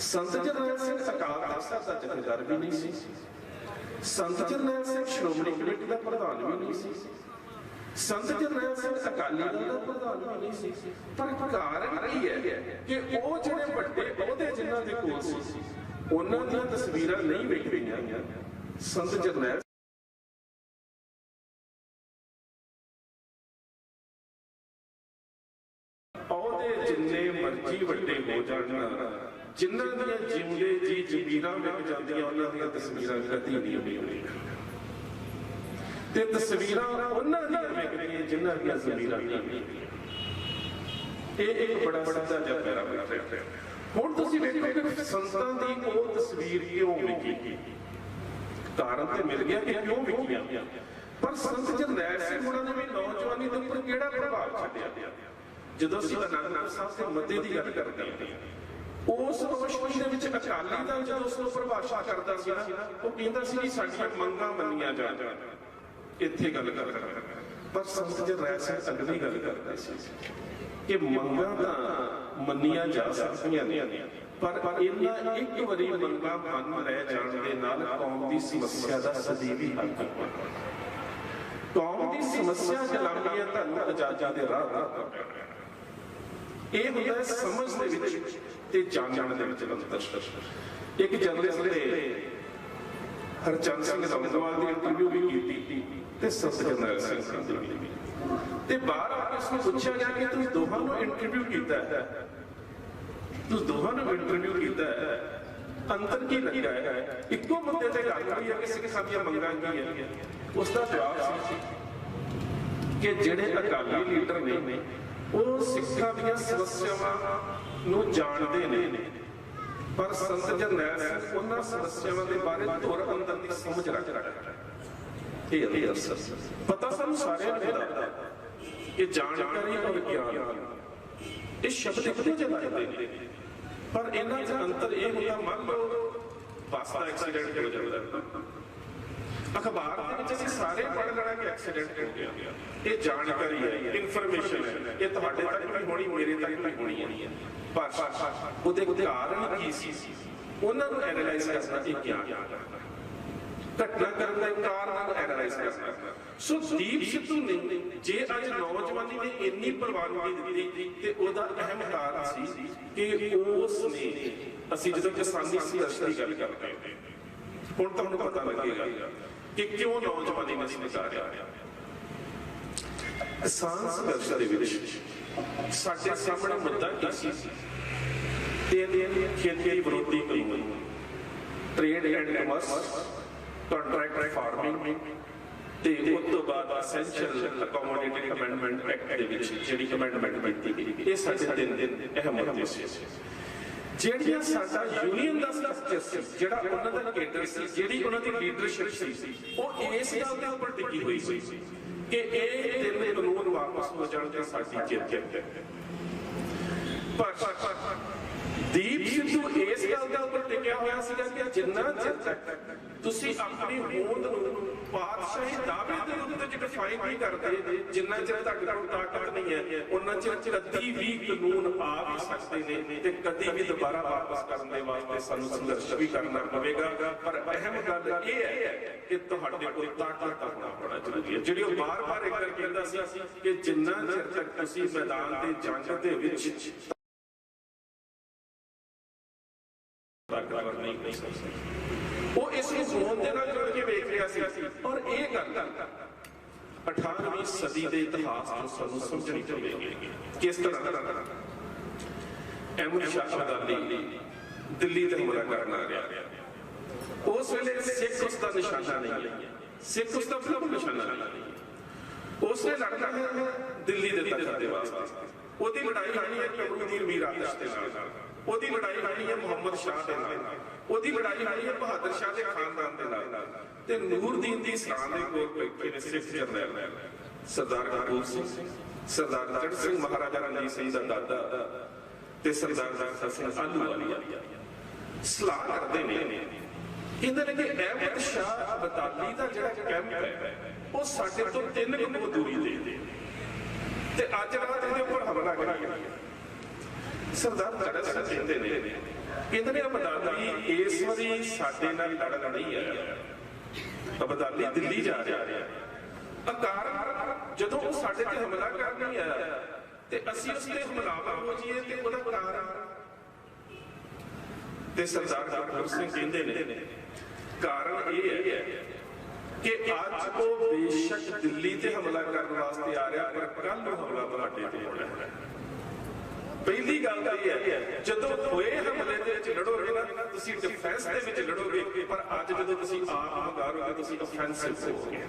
ਸੰਤ ਜਰਨੈਲ ਸਿੰਘ ਅਕਾਲ ਤਖਤ ਦਾ ਜਥੇਦਾਰ ਵੀ ਨਹੀਂ ਸੀ। ਸੰਤ ਜਰਨੈਲ ਸਿੰਘ ਸ਼੍ਰੋਮਣੀ ਕਮੇਟੀ ਦਾ ਪ੍ਰਧਾਨ ਵੀ ਨਹੀਂ ਸੀ। ਸੰਤ ਜਰਨੈਲ ਸਿੰਘ ਅਕਾਲੀ ਦਲ ਦਾ ਪ੍ਰਧਾਨ ਵੀ ਨਹੀਂ ਸੀ। ਪਰ ਕਾਰਨ ਕੀ ਹੈ ਕਿ ਉਹ ਜਿਹੜੇ ਵੱਡੇ ਅਹੁਦੇ ਜਿਨ੍ਹਾਂ ਦੇ ਕੋਲ ਸੀ ਉਹਨਾਂ ਦੀਆਂ ਤਸਵੀਰਾਂ ਨਹੀਂ ਵੇਖੀਆਂ। ਸੰਤ ਜਰਨੈਲ ਅਹੁਦੇ ਜਿੰਨੇ ਮਰਜ਼ੀ ਵੱਡੇ ਹੋ ਜਾਣ, ਜਿਨ੍ਹਾਂ ਦੀਆਂ ਜਿਉਂਦੇ ਜੀ ਜ਼ਮੀਰਾਂ ਵਿਕ ਜਾਂਦੀਆਂ ਉਹਨਾਂ ਦੀਆਂ ਤਸਵੀਰਾਂ ਕਦੀ ਨਹੀਂ ਹੋਣੀਆਂ। ਤੇ ਤਸਵੀਰਾਂ ਉਹਨਾਂ ਦੀਆਂ ਵਿਕਦੀਆਂ ਜਿਨ੍ਹਾਂ ਦੀਆਂ ਜ਼ਮੀਰਾਂ ਨਹੀਂ। ਇਹ ਇੱਕ ਬੜਾ ਸਿੱਧਾ ਜਿਹਾ ਪੈਰਾਮੀਟਰ ਹੈ। ਹੁਣ ਤੁਸੀਂ ਵੇਖੋ ਕਿ ਸੰਤਾਂ ਦੀ ਉਹ ਤਸਵੀਰ ਕਿਉਂ ਵਿਕੀ? ਕਾਰਨ ਤੇ ਮਿਲ ਗਿਆ ਕਿ ਕਿਉਂ ਵਿਕੀਆਂ। ਪਰ ਸੰਤ ਜਰਨੈਲ ਸਿੰਘ ਉਹਨਾਂ ਨੇ ਵੀ ਨੌਜਵਾਨੀ ਦੇ ਉੱਪਰ ਕਿਹੜਾ ਪ੍ਰਭਾਵ ਛੱਡਿਆ? ਜਦੋਂ ਅਸੀਂ ਅਨੰਦਪੁਰ ਸਾਹਿਬ ਦੇ ਮੱਦੇ ਦੀ ਗੱਲ ਕਰਦੇ ਹਾਂ, ਉਸ ਰੋਸ਼ਨੀ ਦੇ ਵਿੱਚ ਅਕਾਲੀ ਦਲ ਜਦੋਂ ਉਸ ਨੂੰ ਪਰਿਭਾਸ਼ਾ ਕਰਦਾ ਸੀ ਨਾ, ਉਹ ਕਹਿੰਦਾ ਸੀ ਕਿ ਸਾਡੀਆਂ ਮੰਗਾਂ ਮੰਨੀਆਂ ਜਾਣ। ਇੱਥੇ ਗੱਲ ਕਰਦਾ, ਪਰ ਸੰਤ ਜਰਨੈਲ ਸਿੰਘ ਅਗਲੀ ਗੱਲ ਕਰਦਾ ਸੀ ਕਿ ਮੰਗਾਂ ਤਾਂ ਮੰਨੀਆਂ ਜਾ ਸਕਦੀਆਂ ਨੇ, ਪਰ ਇਹਨਾਂ ਇੱਕ ਵਾਰੀ ਮੰਗਾਂ ਮੰਨ ਰਹਿ ਜਾਣ ਦੇ ਨਾਲ ਕੌਮ ਦੀ ਸਮੱਸਿਆ ਦਾ ਸਦੀਵੀ ਹੱਲ ਕਰਨਾ। ਕੌਮ ਦੀ ਸਮੱਸਿਆ ਗੁਲਾਮੀਆਂ ਤੁਹਾਨੂੰ ਆਜ਼ਾਦੀ ਦੇ ਰਾਹ ਇਹ ਹੁੰਦਾ ਹੈ ਸਮਝ ਦੇ ਵਿੱਚ ਤੇ ਜਾਣਨ ਦੇ ਵਿੱਚ ਅੰਤਰ। ਇੱਕ ਜਰਨਲਿਸਟ ਨੇ ਹਰਚੰਦ ਸਿੰਘ ਲੰਗੋਵਾਲ ਦੀ ਇੰਟਰਵਿਊ ਵੀ ਕੀਤੀ ਤੇ ਸੰਤ ਜਰਨੈਲ ਸਿੰਘ ਦੀ ਵੀ। ਤੇ ਬਾਹਰ ਆ ਕੇ ਉਸ ਨੂੰ ਪੁੱਛਿਆ ਗਿਆ ਕਿ ਤੁਸੀਂ ਦੋਹਾਂ ਨੂੰ ਇੰਟਰਵਿਊ ਕੀਤਾ ਹੈ, ਤੁਸੀਂ ਦੋਹਾਂ ਨੂੰ ਇੰਟਰਵਿਊ ਕੀਤਾ ਹੈ, ਅੰਤਰ ਕੀ ਲੱਗਾ ਹੈ? ਇੱਕੋ ਮੁੱਦੇ ਤੇ ਗੱਲ ਹੋਈ ਹੈ ਕਿ ਸਿੱਖਾਂ ਦੀਆਂ ਮੰਗਾਂ ਕੀ ਹੈ? ਉਸ ਦਾ ਜਵਾਬ ਸੀ ਕਿ ਜਿਹੜੇ ਅਕਾਲੀ ਲੀਡਰ ਨੇ ਉਹ ਸਿੱਖਾਂ ਦੀਆਂ ਸਮੱਸਿਆਵਾਂ ਨੂੰ ਜਾਣਦੇ ਨੇ, ਪਰ ਸੰਤ ਜਰਨੈਲ ਸਿੰਘ ਉਹਨਾਂ ਸਮੱਸਿਆਵਾਂ ਦੇ ਬਾਰੇ ਧੁਰ ਅੰਦਰ ਦੀ ਸਮਝ ਰੱਖਦਾ। ਇਹ ਅਸਰ ਪਤਾ ਸਾਨੂੰ ਸਾਰਿਆਂ ਨੂੰ ਹੁੰਦਾ ਕਿ ਜਾਣਕਾਰੀ ਔਰ ਗਿਆਨ ਇਹ ਸ਼ਬਦ ਇੱਕੋ ਜਿਹੇ ਲੱਗਦੇ ਨੇ, ਪਰ ਇਹਨਾਂ 'ਚ ਅੰਤਰ ਇਹ ਹੁੰਦਾ। ਮੰਨ ਲਓ ਬੱਸ ਦਾ ਐਕਸੀਡੈਂਟ ਹੋ ਜਾਂਦਾ, ਅਖਬਾਰ ਦੇ ਵਿੱਚ ਅਸੀਂ ਸਾਰੇ ਪੜ੍ਹ ਲੈਣਾ ਕਿ ਐਕਸੀਡੈਂਟ ਹੋ ਗਿਆ। ਇਹ ਜਾਣਕਾਰੀ ਹੈ, ਇਨਫੋਰਮੇਸ਼ਨ ਹੈ, ਇਹ ਤੁਹਾਡੇ ਤੱਕ ਵੀ ਹੋਣੀ, ਮੇਰੇ ਤੱਕ ਵੀ ਹੋਣੀ ਹੈ। ਪਰ ਉਹਦੇ ਕਾਰਨ ਕੀ ਸੀ ਉਹਨਾਂ ਨੂੰ ਐਨਾਲਾਈਜ਼ ਕਰਨਾ ਇਹ ਗਿਆਨ। ਘਟਨਾ ਕਰਨ ਦਾ ਕਾਰਨ ਨੂੰ ਐਨਾਲਾਈਜ਼ ਕਰਨਾ। ਸੋ ਦੀਪ ਸਿੱਧੂ ਨੇ ਜੇ ਅੱਜ ਨੌਜਵਾਨੀ ਨੇ ਇੰਨੀ ਪ੍ਰਵਾਨਗੀ ਦਿੱਤੀ ਤੇ ਉਹਦਾ ਅਹਿਮ ਕਾਰਨ ਸੀ ਕਿ ਉਸ ਨੇ, ਅਸੀਂ ਜਦੋਂ ਕਿਸਾਨੀ ਸੰਘਰਸ਼ ਦੀ ਗੱਲ ਕਰਦੇ ਹਾਂ, ਹੁਣ ਤੁਹਾਨੂੰ ਪਤਾ ਲੱਗੇਗਾ ਕਿ ਕਿਉਂ ਨੌਜਵਾਨੀ ਨੇ ਸਵੀਕਾਰਿਆ। ਕਿਸਾਨ ਸੰਘਰਸ਼ ਦੇ ਵਿੱਚ ਸਾਡੇ ਸਾਹਮਣੇ ਮੁੱਦਾ ਕੀ ਸੀ? ਖੇਤੀ ਵਿਰੋਧੀ ਕਾਨੂੰਨ, trade and commerce, contract farming ਤੇ ਉਸ ਤੋਂ ਬਾਅਦ ਐਸੈਂਸ਼ੀਅਲ ਅਕੋਮੋਡੇਟਿਵ ਅਮੈਂਡਮੈਂਟ ਐਕਟ ਦੇ ਵਿੱਚ ਜਿਹੜੀ ਅਮੈਂਡਮੈਂਟ ਕੀਤੀ ਗਈ। ਇਹ ਸਾਡੇ ਤਿੰਨ ਅਹਿਮ ਮੁੱਦੇ ਸੀ। ਜਿਹੜੀਆਂ ਸਾਡਾ ਯੂਨੀਅਨ ਦਾ ਸਟਰਕਚਰ ਸੀ, ਜਿਹੜਾ ਉਹਨਾਂ ਦਾ ਕੇਡਰ ਸੀ, ਜਿਹੜੀ ਉਹਨਾਂ ਦੀ ਲੀਡਰਸ਼ਿਪ ਸੀ, ਉਹ ਇਸ ਗੱਲ ਦੇ ਉੱਪਰ ਟਿਕੀ ਹੋਈ ਸੀ ਕਿ ਇਹ ਤਿੰਨ ਕਾਨੂੰਨ ਵਾਪਸ ਹੋ ਜਾਣ ਤੇ ਸਾਡੀ ਜਿੱਤ ਹੈ। ਪਰ ਦੀਪ ਸਿੱਧੂ ਇਸ ਗੱਲ ਦੇ ਉੱਪਰ ਟਿਕਿਆ ਹੋਇਆ ਸੀਗਾ ਕਿ ਜਿੰਨਾ ਚਿਰ ਤੱਕ ਤੁਸੀਂ ਆਪਣੀ ਹੋਂਦ ਨੂੰ ਪਾਤਸ਼ਾਹੀ ਦਾਅਵੇ ਦੇ ਉੱਤੇ ਡਿਫਾਈਨ ਨਹੀਂ ਕਰਦੇ, ਜਿੰਨਾ ਚਿਰ ਤੁਹਾਡੇ ਕੋਲ ਤਾਕਤ ਨਹੀਂ ਹੈ, ਉਹਨਾਂ ਚਿਰ ਕਦੀ ਵੀ ਕਾਨੂੰਨ ਆ ਵੀ ਸਕਦੇ ਨੇ ਤੇ ਕਦੀ ਵੀ ਦੁਬਾਰਾ ਵਾਪਸ ਕਰਨ ਦੇ ਵਾਸਤੇ ਸਾਨੂੰ ਸੰਘਰਸ਼ ਵੀ ਕਰਨਾ ਪਵੇਗਾ। ਪਰ ਅਹਿਮ ਗੱਲ ਇਹ ਹੈ ਕਿ ਤੁਹਾਡੇ ਕੋਲ ਤਾਕਤ ਹੋਣਾ ਬੜਾ ਜ਼ਰੂਰੀ ਹੈ। ਜਿਹੜੀ ਉਹ ਬਾਰ-ਬਾਰ ਇੱਕ ਗੱਲ ਕਹਿੰਦਾ ਸੀ ਕਿ ਜਿੰਨਾ ਚਿਰ ਤੱਕ ਤੁਸੀਂ ਮੈਦਾਨ ਦੇ ਜੰਗ ਦੇ ਵਿੱਚ ਉਹ ਇਸ ਨੂੰ ਜ਼ੋਨ ਦੇ ਨਾਲ ਜੁੜ ਕੇ ਵੇਖ ਰਿਹਾ ਸੀ। ਔਰ ਇਹ ਗੱਲ 18ਵੀਂ ਸਦੀ ਦੇ ਇਤਿਹਾਸ ਤੋਂ ਸਾਨੂੰ ਸਮਝਣੀ ਪਵੇਗੀ। ਕਿਸ ਤਰ੍ਹਾਂ ਅਹਿਮਦ ਸ਼ਾਹ ਅਬਦਾਲੀ ਦਿੱਲੀ ਤੇ ਹਮਲਾ ਕਰਨ ਆ ਰਿਹਾ, ਉਸ ਵੇਲੇ ਸਿੱਖ ਉਸ ਦਾ ਨਿਸ਼ਾਨਾ ਨਹੀਂ ਹੈ, ਸਿੱਖ ਉਸ ਦਾ ਬਿਲਕੁਲ ਨਿਸ਼ਾਨਾ ਨਹੀਂ। ਉਸਨੇ ਲੜਨਾ ਹੈ ਦਿੱਲੀ ਦੇ ਤਖਤ ਦੇ ਵਾਸਤੇ। ਉਹਦੀ ਲੜਾਈ ਹੋਣੀ ਹੈ ਕਮਰੂਦੀਨ ਮੀਰ ਆਤਸ਼ ਦੇ ਨਾਲ, ਉਹਦੀ ਲੜਾਈ ਹੋਣੀ ਹੈ ਮੁਹੰਮਦ ਸ਼ਾਹ ਦੇ ਨਾਲ, ਉਹਦੀ ਲੜਾਈ ਹੋਣੀ ਹੈ ਬਹਾਦਰ ਸ਼ਾਹ ਦੇ ਖਾਨਦਾਨ ਦੇ ਨਾਲ। ਤੇ ਨੂਰਦੀਨ ਦੀ ਸਰਾਂ ਦੇ ਕੋਲ ਬੈਠੇ ਨੇ ਸਿੱਖ ਜਰਨੈਲ ਸਰਦਾਰ ਕਪੂਰ ਸਿੰਘ, ਸਰਦਾਰ ਜੱਟ ਸਿੰਘ ਮਹਾਰਾਜਾ ਰਣਜੀਤ ਸਿੰਘ ਦਾ ਦਾਦਾ ਤੇ ਸਰਦਾਰ ਸਿੰਘ ਆਲੂਵਾਲੀਆ। ਸਲਾਹ ਕਰਦੇ ਨੇ, ਕਹਿੰਦੇ ਨੇ ਕਿ ਅਹਿਮਦ ਸ਼ਾਹ ਅਬਦਾਲੀ ਦਾ ਜਿਹੜਾ ਕੈਂਪ ਹੈ ਉਹ ਸਾਡੇ ਤੋਂ 3 ਕਿਲੋਮੀਟਰ ਦੂਰੀ ਤੇ ਅੱਜ ਰਾਤ ਇਹਦੇ ਉੱਪਰ ਹਮਲਾ ਕਰਾਂਗੇ। ਸਰਦਾਰ ਭਗਤ ਸਿੰਘ ਕਹਿੰਦੇ ਨੇ ਅਬਦਾਲੀ ਇਸ ਵਾਰੀ ਸਾਡੇ ਨਾਲ ਲੜਨ ਨਹੀਂ ਹੈ, ਅਬਦਾਲੀ ਦਿੱਲੀ ਜਾ ਰਿਹਾ। ਕਾਰਨ ਜਦੋਂ ਉਹ ਸਾਡੇ ਤੇ ਹਮਲਾ ਕਰਨ ਨਹੀਂ ਆਇਆ ਤੇ ਅਸੀਂ ਉਸ ਤੇ ਹਮਲਾਵਰ ਹੋ ਜਾਈਏ ਤੇ ਉਹਦਾ ਕਾਰਨ, ਤੇ ਸਰਦਾਰ ਭਗਤ ਸਿੰਘ ਕਹਿੰਦੇ ਨੇ ਕਾਰਨ ਇਹ ਹੈ ਕਿ ਅੱਜ ਉਹ ਬੇਸ਼ੱਕ ਦਿੱਲੀ ਤੇ ਹਮਲਾ ਕਰਨ ਵਾਸਤੇ ਆ ਰਿਹਾ, ਪਰ ਕੱਲ ਨੂੰ ਹਮਲਾ ਤੁਹਾਡੇ ਤੇ ਹੋਣਾ ਹੈ। ਪਹਿਲੀ ਗੱਲ ਤਾਂ ਇਹ ਹੈ ਜਦੋਂ ਹੋਏ ਹਮਲੇ ਦੇ ਵਿੱਚ ਲੜੋਗੇ ਨਾ ਤੁਸੀਂ ਡਿਫੈਂਸ ਦੇ ਵਿੱਚ ਲੜੋਗੇ, ਪਰ ਅੱਜ ਜਦੋਂ ਤੁਸੀਂ ਆਪ ਹੰਕਾਰੋਗੇ ਤੁਸੀਂ ਅਫੈਂਸਿਵ ਹੋਵੋਗੇ।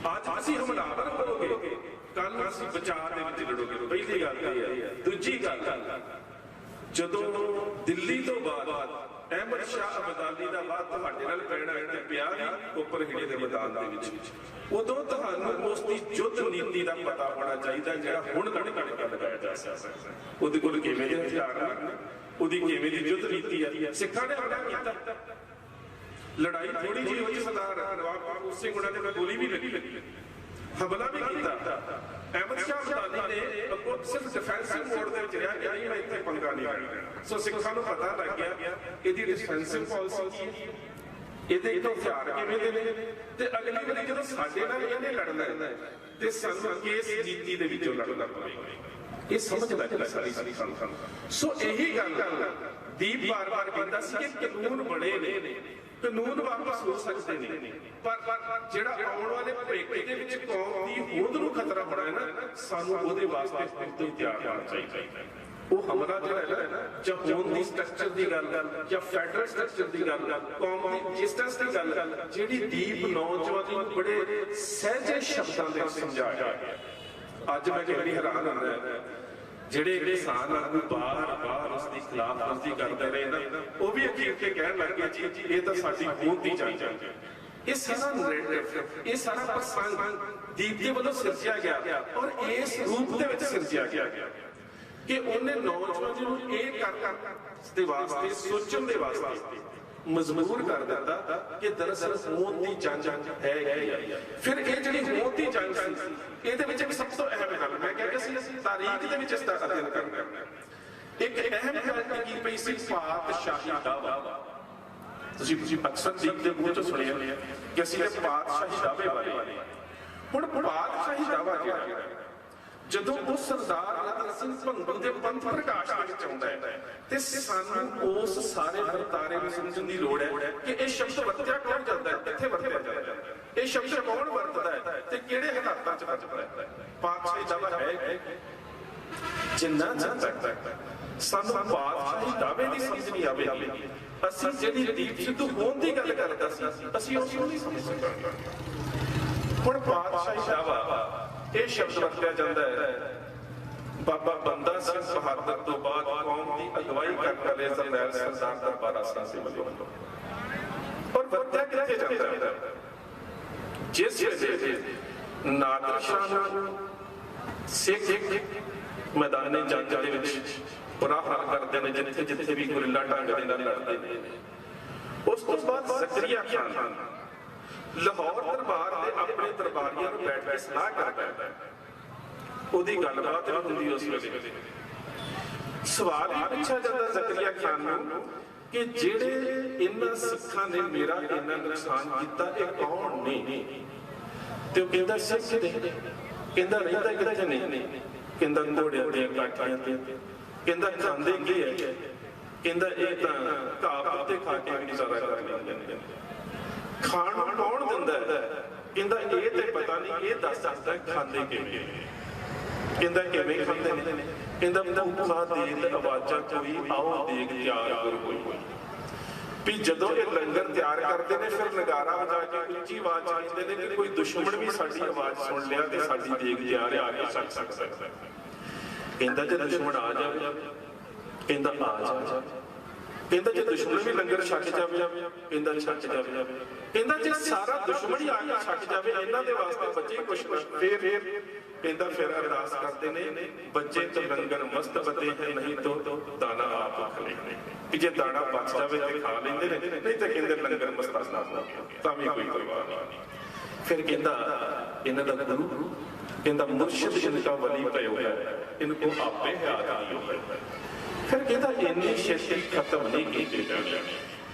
ਅੱਜ ਅਸੀਂ ਹਮਲਾਵਰ ਹੋਵੋਗੇ, ਕੱਲ ਨੂੰ ਅਸੀਂ ਬਚਾਅ ਦੇ ਵਿੱਚ ਲੜੋਗੇ। ਪਹਿਲੀ ਗੱਲ ਇਹ ਹੈ। ਦੂਜੀ ਗੱਲ, ਜਦੋਂ ਦਿੱਲੀ ਤੋਂ ਬਾਅਦ ਅਹਿਮਦ ਸ਼ਾਹ ਅਬਦਾਲੀ ਦਾ ਬਾਅਦ ਤੁਹਾਡੇ ਨਾਲ ਪੈਣਾ ਤੇ ਪਿਆ ਵੀ ਉੱਪਰ ਹਿੜੇ ਦੇ ਮੈਦਾਨ ਦੇ ਵਿੱਚ, ਉਦੋਂ ਤੁਹਾਨੂੰ ਉਸ ਦੀ ਯੁੱਧ ਨੀਤੀ ਦਾ ਪਤਾ ਹੋਣਾ ਚਾਹੀਦਾ ਜਿਹੜਾ ਹੁਣ ਲਗਾਇਆ ਜਾ ਸਕਦਾ। ਉਹਦੇ ਕੋਲ ਕਿਵੇਂ ਦੇ ਹਥਿਆਰ ਹਨ, ਉਹਦੀ ਕਿਵੇਂ ਦੀ ਯੁੱਧ ਨੀਤੀ ਆ। ਸਿੱਖਾਂ ਨੇ ਹਮਲਾ ਕੀਤਾ, ਲੜਾਈ ਥੋੜੀ ਜਿਹੀ ਹੋਈ, ਸਰਦਾਰ ਨਵਾਬ ਕਪੂਰ ਸਿੰਘ ਉਹਨਾਂ ਨੇ ਗੋਲੀ ਵੀ ਲੱਗੀ, ਹਮਲਾ ਵੀ ਕੀਤਾ। ਅਹਿਮਦ ਸ਼ਾਹ ਅਬਦਾਲੀ ਨੇ ਅੱਗੋਂ ਸਿਰਫ ਡਿਫੈਂਸਿਵ ਮੋਡ ਦੇ ਵਿੱਚ ਰਿਹਾ ਕਿ ਨਹੀਂ ਮੈਂ ਇੱਥੇ ਪੰਗਾ ਨਹੀਂ ਲੈਣਾ। ਸੋ ਸਿੱਖਾਂ ਨੂੰ ਪਤਾ ਲੱਗ ਗਿਆ ਇਹਦੀ ਡਿਫੈਂਸਿਵ ਪਾਲਿਸੀ ਕੀ ਹੈ, ਇਹਦੇ ਹਥਿਆਰ ਕਿਵੇਂ ਦੇ ਨੇ, ਤੇ ਅਗਲੀ ਵਾਰੀ ਜਦੋਂ ਸਾਡੇ ਨਾਲ ਇਹਨੇ ਲੜਨਾ ਹੈ ਤੇ ਸਾਨੂੰ ਕਿਸ ਨੀਤੀ ਦੇ ਵਿੱਚੋਂ ਲੜਨਾ ਪਵੇਗਾ। ਇਹ ਸਮਝ ਲੱਗਦਾ ਸਾਰੀ ਸਿੱਖਾਂ ਨੂੰ। ਸੋ ਇਹੀ ਗੱਲ ਦੀਪ ਵਾਰ-ਵਾਰ ਕਹਿੰਦਾ ਸੀ ਕਿ ਕਾਨੂੰਨ ਬਣੇ ਨੇ, ਕਾਨੂੰਨ ਵਾਪਸ ਹੋ ਸਕਦੇ ਨੇ, ਪਰ ਜਿਹੜਾ ਆਉਣ ਵਾਲੇ ਭਵਿੱਖ ਦੇ ਵਿੱਚ ਕੌਮ ਦੀ ਹੋਂਦ ਨੂੰ ਖਤਰਾ ਹੋਣਾ ਹੈ ਨਾ, ਸਾਨੂੰ ਉਹਦੇ ਵਾਸਤੇ ਖੁਦ ਤੋਂ ਤਿਆਰ ਹੋਣਾ ਚਾਹੀਦਾ। ਉਹ ਹਮਲਾ ਜਿਹੜਾ ਹੈ ਨਾ, ਜਾਂ ਹੋਂਦ ਦੀ ਸਟਰਕਚਰ ਦੀ ਗੱਲ ਜਾਂ ਫੈਡਰਲ ਸਟਰਕਚਰ ਦੀ ਗੱਲ, ਕੌਮ ਦੀ ਐਗਜ਼ਿਸਟੈਂਸ ਦੀ ਗੱਲ, ਜਿਹੜੀ ਦੀਪ ਨੌਜਵਾਨੀ ਨੂੰ ਬੜੇ ਸਹਿਜੇ ਸ਼ਬਦਾਂ ਦੇ ਸਮਝਾਇਆ। ਅੱਜ ਮੈਂ ਕਈ ਵਾਰੀ ਹੈਰਾਨ ਹੁੰਦਾ ਜਿਹੜੇ ਕਿਸਾਨ ਆਗੂ ਬਾਰ-ਬਾਰ ਉਸ ਦੀ ਖਿਲਾਫਵਰਜ਼ੀ ਕਰਦੇ ਰਹੇ ਨਾ, ਉਹ ਵੀ ਅਖੀਰ ਤੇ ਕਹਿਣ ਲੱਗ ਗਏ ਜੀ ਇਹ ਤਾਂ ਸਾਡੀ ਹੋਂਦ ਦੀ ਜੰਗ ਹੈ। ਇਹ ਸਾਰਾ ਨੈਰੇਟਿਵ, ਇਹ ਸਾਰਾ ਪ੍ਰਸੰਗ ਦੀਪ ਦੇ ਵੱਲੋਂ ਸਿਰਜਿਆ ਗਿਆ ਔਰ ਇਸ ਰੂਪ ਦੇ ਵਿੱਚ ਸਿਰਜਿਆ ਗਿਆ ਕਿ ਉਹਨੇ ਨੌਜਵਾਨਾਂ ਨੂੰ ਇਹ ਕਰ ਦੇ ਵਾਸਤੇ, ਸੋਚਣ ਦੇ ਵਾਸਤੇ ਮਜਬੂਰ ਕਰ ਦਿੱਤਾ ਕਿ ਦਰਅਸਲ ਹੋਂਦ ਦੀ ਜੰਗ ਹੈ। ਫਿਰ ਇਹ ਜਿਹੜੀ ਹੋਂਦ ਦੀ ਜੰਗ ਸੀ, ਇਹਦੇ ਵਿੱਚ ਇੱਕ ਸਭ ਤੋਂ ਅਹਿਮ ਗੱਲ ਮੈਂ ਕਿਹਾ ਕਿ ਅਸੀਂ ਤਾਰੀਖ ਦੇ ਵਿੱਚ ਇਸ ਦਾ ਅਧਿਐਨ ਕਰਨਾ। ਇੱਕ ਅਹਿਮ ਗੱਲ ਕੀ ਪਈ ਸੀ, ਪਾਤਸ਼ਾਹੀ ਦਾਅਵਾ। ਤੁਸੀਂ ਅਕਸਰ ਦੀਪ ਦੇ ਮੂੰਹ ਤੋਂ ਸੁਣਿਆ ਕਿ ਅਸੀਂ ਇਹ ਪਾਤਸ਼ਾਹੀ ਦਾਅਵੇ ਬਾਰੇ। ਹੁਣ ਪਾਤਸ਼ਾਹੀ ਦਾਅਵਾ ਜਿਹੜਾ ਜਦੋਂ ਉਹ ਸਰਦਾਰ ਰਤਨ ਸਿੰਘ ਭੰਗੂ ਦੇ ਪੰਥ ਪ੍ਰਕਾਸ਼ ਦੇ ਵਿੱਚ ਆਉਂਦਾ ਹੈ ਤੇ ਸਾਨੂੰ ਉਸ ਸਾਰੇ ਵਰਤਾਰੇ ਨੂੰ ਸਮਝਣ ਦੀ ਲੋੜ ਹੈ ਕਿ ਇਹ ਸ਼ਬਦ ਵਰਤਿਆ ਕੌਣ ਜਾਂਦਾ ਹੈ, ਕਿੱਥੇ ਵਰਤਿਆ ਜਾਂਦਾ ਹੈ, ਇਹ ਸ਼ਬਦ ਕੌਣ ਵਰਤਦਾ ਹੈ ਤੇ ਕਿਹੜੇ ਹਾਲਾਤਾਂ 'ਚ ਵਰਤਦਾ ਹੈ। ਪਾਤਸ਼ਾਹੀ ਦਾਅਵਾ ਹੈ ਜਿੰਨਾ ਤੱਕ ਸਾਨੂੰ ਪਾਤਸ਼ਾਹੀ ਦਾਅਵੇ ਦੀ ਸਮਝ ਨਹੀਂ ਆਵੇਗੀ, ਅਸੀਂ ਜਿਹੜੀ ਦੀਪ ਸਿੱਧੂ ਹੋਣ ਦੀ ਗੱਲ ਕਰਦਾ ਸੀ ਅਸੀਂ ਉਸ ਨੂੰ ਨਹੀਂ ਸਮਝ ਸਕਾਂਗੇ। ਹੁਣ ਪਾਤਸ਼ਾਹੀ ਦਾਅਵਾ ਇਹ ਸ਼ਬਦ ਵਰਤਿਆ ਜਾਂਦਾ ਹੈ ਬਾਬਾ ਬੰਦਾ ਸਿੰਘ ਬਹਾਦਰ ਤੋਂ ਬਾਅਦ ਕੌਮ ਦੀ ਅਗਵਾਈ ਕਰਨ ਵਾਲੇ ਜਰਨੈਲ ਸਰਦਾਰ ਦਰਬਾਰਾ ਸਿੰਘ ਦੇ ਵੱਲੋਂ। ਔਰ ਵਰਤਿਆ ਕਿੱਥੇ ਜਾਂਦਾ ਹੈ? ਜਿਸ ਵੇਲੇ ਨਾਦਰ ਸ਼ਾਹ ਨੂੰ ਸਿੱਖ ਮੈਦਾਨੇ ਜੰਗ ਦੇ ਵਿੱਚ ਬੁਰਾ ਹਾਲ ਕਰਦੇ ਨੇ, ਜਿੱਥੇ ਜਿੱਥੇ ਵੀ ਗੁਰਿੱਲਾ ਢੰਗ ਦੇ ਨਾਲ ਲੜਦੇ ਨੇ। ਉਸ ਤੋਂ ਬਾਅਦ ਜ਼ਕਰੀਆ ਖਾਨ ਲਾਹੌਰ ਦਰਬਾਰ ਦੇ ਆਪਣੇ ਦਰਬਾਰੀਆਂ ਨੂੰ ਬੈਠ ਕੇ ਸਲਾਹ ਕਰਦਾ ਹੈ, ਉਹਦੀ ਗੱਲਬਾਤ ਹੁੰਦੀ ਉਸ ਵੇਲੇ। ਸਵਾਲ ਇਹ ਪੁੱਛਿਆ ਜਾਂਦਾ ਜ਼ਕਰੀਆ ਖਾਨ ਨੂੰ ਕਿ ਜਿਹੜੇ ਇਹਨਾਂ ਸਿੱਖਾਂ ਨੇ ਮੇਰਾ ਇੰਨਾ ਨੁਕਸਾਨ ਕੀਤਾ ਇਹ ਕੌਣ ਨੇ? ਤੇ ਉਹ ਕਹਿੰਦਾ ਸਿੱਖ ਨੇ। ਕਹਿੰਦਾ ਰਹਿੰਦਾ ਕਿੱਥੇ ਨੇ? ਕਹਿੰਦਾ ਘੋੜਿਆਂ ਦੀਆਂ ਕਾਠੀਆਂ ਤੇ। ਕਹਿੰਦਾ ਖਾਂਦੇ ਕੀ ਹੈ? ਕਹਿੰਦਾ ਇਹ ਤਾਂ ਘਾਹ ਪੱਤੇ ਖਾ ਕੇ ਵੀ ਗੁਜ਼ਾਰਾ ਕਰ ਲੈਂਦੇ ਨੇ। ਖਾਣ ਨੂੰ ਕੌਣ ਦਿੰਦਾ ਹੈ? ਕਹਿੰਦਾ ਇਹ ਤੇ ਪਤਾ ਨਹੀਂ, ਇਹ ਦੱਸ ਸਕਦਾ ਖਾਂਦੇ ਕਿਵੇਂ। ਕਹਿੰਦਾ ਕਿਵੇਂ ਖਾਂਦੇ ਨੇ? ਕਹਿੰਦਾ ਭੁੱਖਾ ਦੇਗ ਆਵਾਜ਼ਾਂ ਕੋਈ ਆਓ ਦੇਗ ਤਿਆਰ ਹੋਈ। ਵੀ ਜਦੋਂ ਇਹ ਲੰਗਰ ਤਿਆਰ ਕਰਦੇ ਨੇ ਫਿਰ ਨਗਾਰਾ ਵਜਾ ਕੇ ਉੱਚੀ ਆਵਾਜ਼ ਕਹਿੰਦੇ ਨੇ ਕਿ ਕੋਈ ਦੁਸ਼ਮਣ ਵੀ ਸਾਡੀ ਆਵਾਜ਼ ਸੁਣ ਲਿਆ ਤੇ ਸਾਡੀ ਦੇਗ ਤਿਆਰ ਆ ਕੇ ਛਕ ਸਕਦਾ। ਕਹਿੰਦਾ ਜੇ ਦੁਸ਼ਮਣ ਆ ਜਾਵੇ, ਕਹਿੰਦਾ ਆ ਜਾ। ਕਹਿੰਦਾ ਜੇ ਦੁਸ਼ਮਣ ਵੀ ਲੰਗਰ ਛਕ ਜਾਵੇ, ਕਹਿੰਦਾ ਛਕ ਜਾਵੇ। ਕਹਿੰਦਾ ਜੇ ਸਾਰਾ ਦੁਸ਼ਮਣ ਹੀ ਆ ਕੇ ਛਕ ਜਾਵੇ ਇਹਨਾਂ ਦੇ ਵਾਸਤੇ ਬੱਚੇ ਕੁਛ ਫਿਰ ਕਹਿੰਦਾ ਫਿਰ ਅਰਦਾਸ ਕਰਦੇ ਨੇ ਬੱਚੇ ਤੋਂ ਲੰਗਰ ਮਸਤ ਬਤੇ ਹੈ ਨਹੀਂ ਤੋ ਦਾਣਾ ਆਪ ਖਲੇ। कि जे दाना बच जाए तो खा लेंगे ने, नहीं तो कहते लंगर मस्ताना तां भी कोई परवाह नहीं। फिर कहता इन्हां दा गुरु कहता मुर्शिद इनका वली भयो है, इनको आपे याद नहीं होगा। फिर कहता इन्नी छेती खत्म नहीं की जानी,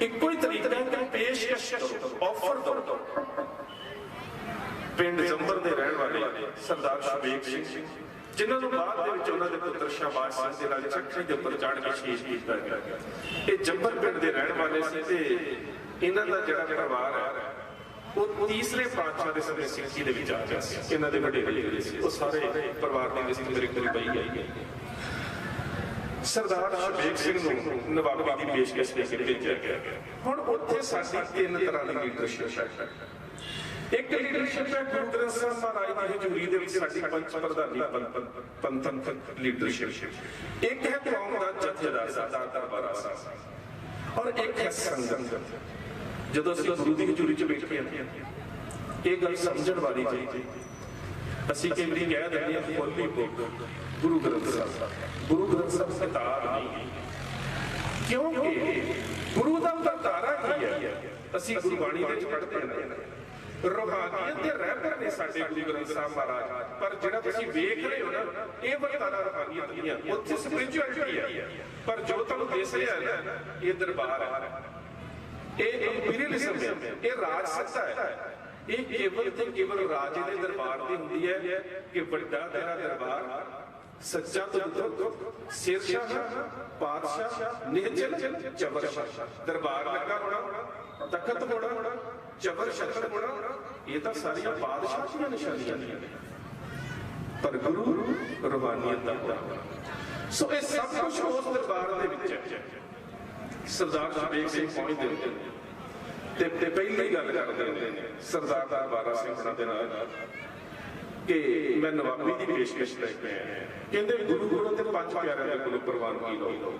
इको ही तरीका है कि पेशकश करो, ऑफर दो। पिंड जंबर के रहने वाले सरदार शबीक सिंह जिन्होंने बाद उन्होंने पुत्र शाहबाज सिंह के नाल चक्की के उपर चढ़ के शहीद किया गया। ये जंबर पिंड के रहने वाले से इन्हां दा जिहड़ा परिवार है वो तीसरे पातशाह के समय सिक्खी दे विच आ गया सी। इन्हां दे वडेरे जिहड़े सी वो सारे परिवार की लिस्ट मेरे कोल पई है। सरदार शबीक सिंह नूं नवाबी की पेशकश करके भेजा गया। हुण उत्थे साडी तीन तरह की लीडरशिप है। एक लीडरशिप है गुरु ग्रंथ साहिब महाराज की हजूरी दे विच साडी पंच प्रधानी पंथक लीडरशिप। एक है कौम दा जथेदार सरदार दरबारा साहब और एक है संगत। जदों असीं गुरु दी हजूरी च बैठे हैं ये गल समझण वाली जी। असीं कई वारी कह दिंदे हां होली बुक गुरु ग्रंथ साहिब किताब नहीं, क्योंकि गुरु दा वरतारा की है। असीं गुरबाणी दे विच पढ़दे हां रूहानियत दे रहबर ने साडे गुरु ग्रंथ साहिब महाराज, पर जिहड़ा तुसीं वेख रहे हो ना ये वरतारा रूहानियत नहीं है, उत्थे स्पिरिचुअलिटी है। पर जो तुहानूं दिस रिहा है ना ये दरबार है, ये इंपीरियलिज्म है, ये राज सत्ता है। ये केवल ते केवल राजे दे दरबार दी हुंदी है कि वड्डा तेरा दरबार सच्चा तुद शेरशाह पातशाह निहचल जबर दरबार लगा होना, तखत होना, जबर शक्ल होना, ये तो सारिया बादशाह दी निशानियां ने। पर गुरु रूहानियत दा होना, सो ये सब कुछ उस दरबार दे विच है। सरदार शबीक सिंह पहुंचते ते पहली गल करदे ने सरदार दरबारा सिंह दे नाल कि मैं नवाबी की पेशकश लेके आया। कहते गुरु गुरु ते पंज प्यारे दे कोल प्रवानगी लो।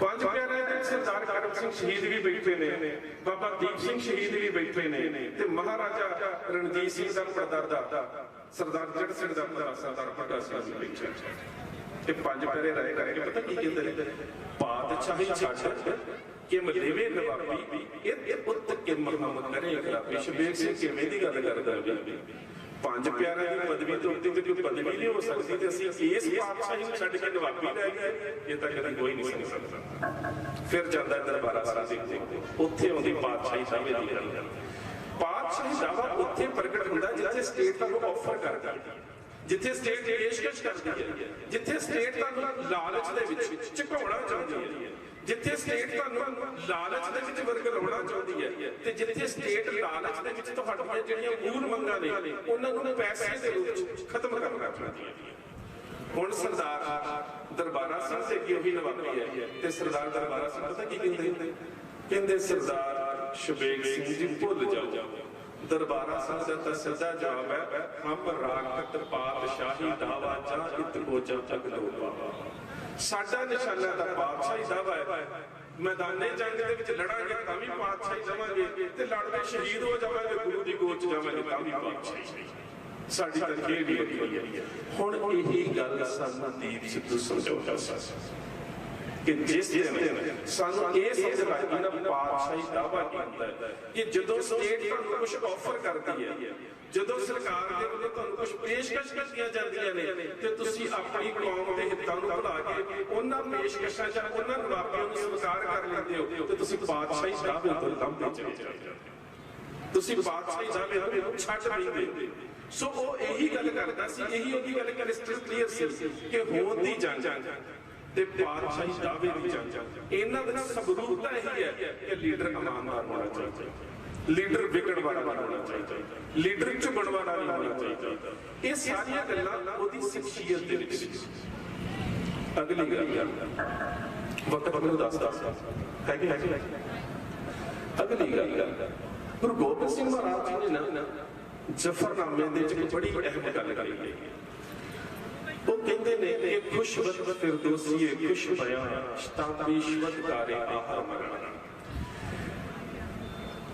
पंज प्यारे दे सरदार करम सिंह शहीद भी बैठे ने, बाबा दीप सिंह शहीद भी बैठे ने, ते महाराजा रणजीत सिंह दा परदादा सरदार जड़ सिंह दा भरा सरदार भट्टा सिंह भी बैठे। ते पंज प्यारे रह करके पता की कहते ने पातशाही छड्ड कि मलेवे नवाबी इत्त पुत्त के मुहम्मद करे इकराबी। शबीक सिंह किवें दी गल करदा है? पंज प्यारे की पदवी तो उत्ते कोई पदवी नहीं हो सकती ते असीं इस पातशाही नूं छड्ड के नवाबी लै गए, ये तां कदी कोई नहीं समझ सकदा। फिर जांदा दरबारा साहिब दे उत्थे आउंदी पातशाही दावे दी गल। पातशाही दावा उत्थे प्रगट हुंदा जिथे स्टेट तुहानूं ऑफर करदी है, जिथे स्टेट पेशकश करदी है, जिथे स्टेट तुहानूं लालच दे विच झुकाउणा चाहुंदी है, जिथे स्टेट तुहानूं लालच दे विच वरगलाउणा चाहुंदी है, ते जिथे स्टेट लालच दे विच तुहाडीਆਂ ਜਿਹੜੀਆਂ ਮੂਲ ਮੰਗਾਂ ਨੇ ਉਹਨਾਂ ਨੂੰ ਪੈਸੇ ਦੇ ਰੂਪ ਵਿੱਚ ਖਤਮ ਕਰਨਾ ਚਾਹੁੰਦੀ ਹੈ। ਹੁਣ ਸਰਦਾਰ ਦਰਬਾਰਾ ਸਿੰਘ ਦੇ ਕੀ ਉਹੀ ਨਵਾਬੀ ਹੈ ਤੇ ਸਰਦਾਰ ਦਰਬਾਰਾ ਸਿੰਘ ਪਤਾ ਕੀ ਕਹਿੰਦੇ? ਕਹਿੰਦੇ ਸਰਦਾਰ ਸ਼ਬੀਕ ਸਿੰਘ ਜੀ ਭੁੱਲ ਜਾਓ। दरबारा साहब का सीधा जवाब है हम रागत पातशाही दावा जा इत गोचा तक लोपा। साडा निशाना दा पातशाही दावा है। मैदाने जंग दे विच लड़ांगे तां भी पातशाही जावांगे ते लड़दे शहीद हो जावांगे गुरु दी गोच जावांगे तां भी पातशाही। साडी तां खेड ही वही है। हुण यही गल सानू दीप सिद्धू समझाउंदा सी कि जिस दिन सानू ये समझ लग गई ना पातशाही दावा की होंदा है कि जदों स्टेट तुहानूं कुछ ऑफर करदी है, जदों सरकार दे वल्लों तुहानूं कुछ पेशकश कीतियां जांदियां ने ते तुसीं अपनी कौम दे हितां नूं भुला के उन्हां पेशकशां जां उन्हां नवाबियां नूं स्वीकार कर लैंदे हो ते तुसीं पातशाही दावे तो लंघ चले जाओ, तुसीं पातशाही दावे नूं छड्ड नहीं दे। सो ਉਹ ਇਹੀ ਗੱਲ ਕਰਦਾ ਸੀ, ਇਹੀ ਉਹਦੀ ਗੱਲ ਕ੍ਰਿਸਟਲ ਕਲੀਅਰ ਸੀ ਕਿ ਹੋਂਦ ਦੀ ਜੰਗ ਤੇ ਪਾਤਸ਼ਾਹੀ ਦਾਅਵੇ ਦੀ ਜੰਗ। ਇਹਨਾਂ ਦਾ ਸਬੂਤ ਇਹੀ ਹੈ ਕਿ ਲੀਡਰ ਇਮਾਨਦਾਰ ਹੋਣਾ ਚਾਹੀਦਾ, ਲੀਡਰ ਵਿਗੜਨ ਵਾਲਾ ਨਹੀਂ ਹੋਣਾ ਚਾਹੀਦਾ, ਲੀਡਰ ਝੁਕਣ ਵਾਲਾ ਨਹੀਂ ਹੋਣਾ ਚਾਹੀਦਾ। ਇਹ ਸਾਰੀਆਂ ਗੱਲਾਂ ਉਹਦੀ ਸ਼ਖਸੀਅਤ ਦੇ ਵਿੱਚ ਸੀ। ਅਗਲੀ ਗੱਲ ਵਕਤ ਮੈਨੂੰ ਦੱਸਦਾ ਹੈ ਕਿ ਅਗਲੀ ਗੱਲ ਗੁਰੂ ਗੋਬਿੰਦ ਸਿੰਘ ਮਹਾਰਾਜ ਜੀ ਨੇ ਨਾ ਜ਼ਫਰਨਾਮੇ ਦੇ ਵਿੱਚ ਬੜੀ ਅਹਿਮ ਗੱਲ ਕਰੀ ਹੈ। वो कहते ने कि खुशवत फिरदौसी खुश बयां शताबीशवत कारे आहा मरना।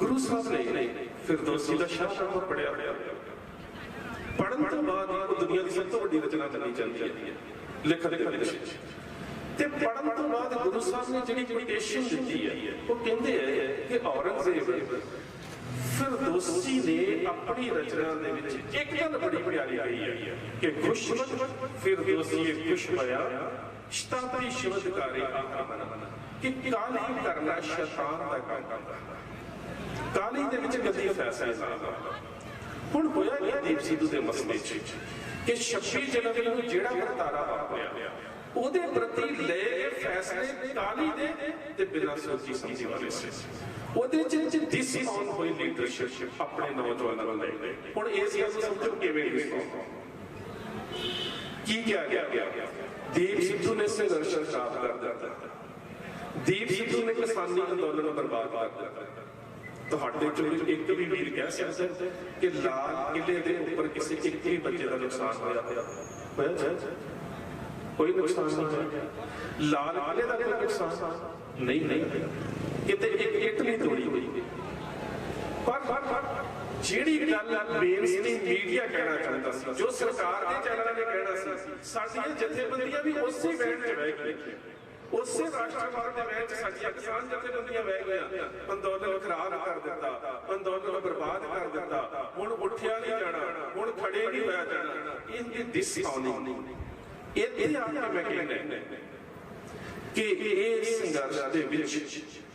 गुरु साहब ने फिरदौसी का शाहनामा पढ़िया, पढ़न तो बाद दुनिया की सब तो बड़ी रचना करनी चाहिए लिखत दे विच। ਤੇ ਪੜਨ ਤੋਂ ਬਾਅਦ ਗੁਰੂ ਸਾਹਿਬ ਨੇ ਜਿਹੜੀ ਕੋਟੇਸ਼ਨ ਦਿੱਤੀ ਹੈ ਉਹ ਕਹਿੰਦੇ ਹੈ ਕਿ ਔਰੰਗਜ਼ੇਬ ਫਿਰਦੌਸੀ ਨੇ ਆਪਣੀ ਰਚਨਾ ਦੇ ਵਿੱਚ ਇੱਕ ਗੱਲ ਬੜੀ ਪਿਆਰੀ ਕਹੀ ਹੈ ਕਿ ਖੁਸ਼ਮਤ ਫਿਰਦੌਸੀ ਖੁਸ਼ ਹੋਇਆ ਸ਼ਤਾਬਦੀ ਸ਼ਬਦਕਾਰੇ ਆਹਮਨ ਕਿ ਕਾਲੀ ਕਰਨਾ ਸ਼ੈਤਾਨ ਦਾ ਕੰਮ ਕਾਲੀ ਦੇ ਵਿੱਚ ਗੱਦੀ ਫੈਸਲੇ ਲਾਉਂਦਾ। ਹੁਣ ਹੋਇਆ ਕਿ ਦੀਪ ਸਿੱਧੂ ਦੇ ਮਸਲੇ 'ਚ ਕਿ 26 ਜਨਵਰੀ ਨੂੰ ਜਿਹੜਾ ਵਰਤਾਰਾ ਵਾਪਰਿਆ ਉਹਦੇ ਪ੍ਰਤੀ ਲੈ ਕੇ ਫੈਸਲੇ ਕਾਲੀ ਦੇ ਤੇ ਬਿਨਾਂ ਸੋਚੀ ਸਮਝੀ ਵਾਲੇ ਸੀ। ਉਹਦੇ 'ਚ ਡਿਸਆਨ ਹੋਈ ਲੀਡਰਸ਼ਿਪ ਆਪਣੇ ਨੌਜਵਾਨਾਂ ਨੂੰ ਲੈ ਕੇ। ਹੁਣ ਇਸ ਗੱਲ ਨੂੰ ਸਮਝੋ ਕਿਵੇਂ ਡਿਸਆਨ ਕੀ ਕਿਹਾ ਗਿਆ। ਦੀਪ ਸਿੱਧੂ ਨੇ ਸੰਘਰਸ਼ ਖਰਾਬ ਕਰ ਦਿੱਤਾ। ਦੀਪ ਸਿੱਧੂ ਨੇ ਕਿਸਾਨੀ ਅੰਦੋਲਨ ਨੂੰ ਬਰਬਾਦ ਕਰ ਦਿੱਤਾ। ਤੁਹਾਡੇ ਚੋਂ ਇੱਕ ਵੀ ਵੀਰ ਕਹਿ ਸਕਦਾ ਕਿ ਲਾਲ ਕਿਲੇ ਦੇ ਉੱਪਰ ਕਿਸੇ ਇੱਕ ਵੀ ਬੱਚੇ ਦਾ ਨੁਕਸਾਨ ਹੋਇਆ ਕੋਈ ਨੁਕਸਾਨ ਨਹੀਂ ਹੋਇਆ। ਲਾਲ ਕਿਲੇ ਦਾ ਕੋਈ ਨੁਕਸਾਨ ਨਹੀਂ ਕਿਤੇ ਇੱਕ ਇੱਟ ਨਹੀਂ ਤੋੜੀ ਹੋਈ। ਪਰ ਜਿਹੜੀ ਗੱਲ ਮੇਨਸਟ੍ਰੀਮ ਮੀਡੀਆ ਕਹਿਣਾ ਚਾਹੁੰਦਾ ਸੀ, ਜੋ ਸਰਕਾਰ ਦੇ ਚੈਨਲਾਂ ਨੇ ਕਹਿਣਾ ਸੀ, ਸਾਡੀਆਂ ਜਥੇਬੰਦੀਆਂ ਵੀ ਉਸੇ ਬੈਂਡ 'ਚ ਬਹਿ ਗਈਆਂ, ਉਸੇ ਰਾਸ਼ਟਰਵਾਦ ਦੇ ਵਿੱਚ ਸਾਡੀਆਂ ਕਿਸਾਨ ਜਥੇਬੰਦੀਆਂ ਬਹਿ ਗਈਆਂ। ਅੰਦੋਲਨ ਖਰਾਬ ਕਰ ਦਿੱਤਾ, ਅੰਦੋਲਨ ਬਰਬਾਦ ਕਰ ਦਿੱਤਾ, ਹੁਣ ਉੱਠਿਆ ਨਹੀਂ ਜਾਣਾ, ਹੁਣ ਖੜੇ ਨਹੀਂ ਹੋਇਆ ਜਾਣਾ। ਇਹ ਡਿਸਆਨਿੰਗ ਇੱਥੇ ਆ ਕੇ ਮੈਂ ਕਹਿੰਦਾ ਕਿ ਇਹ ਸੰਘਰਸ਼ ਦੇ ਵਿੱਚ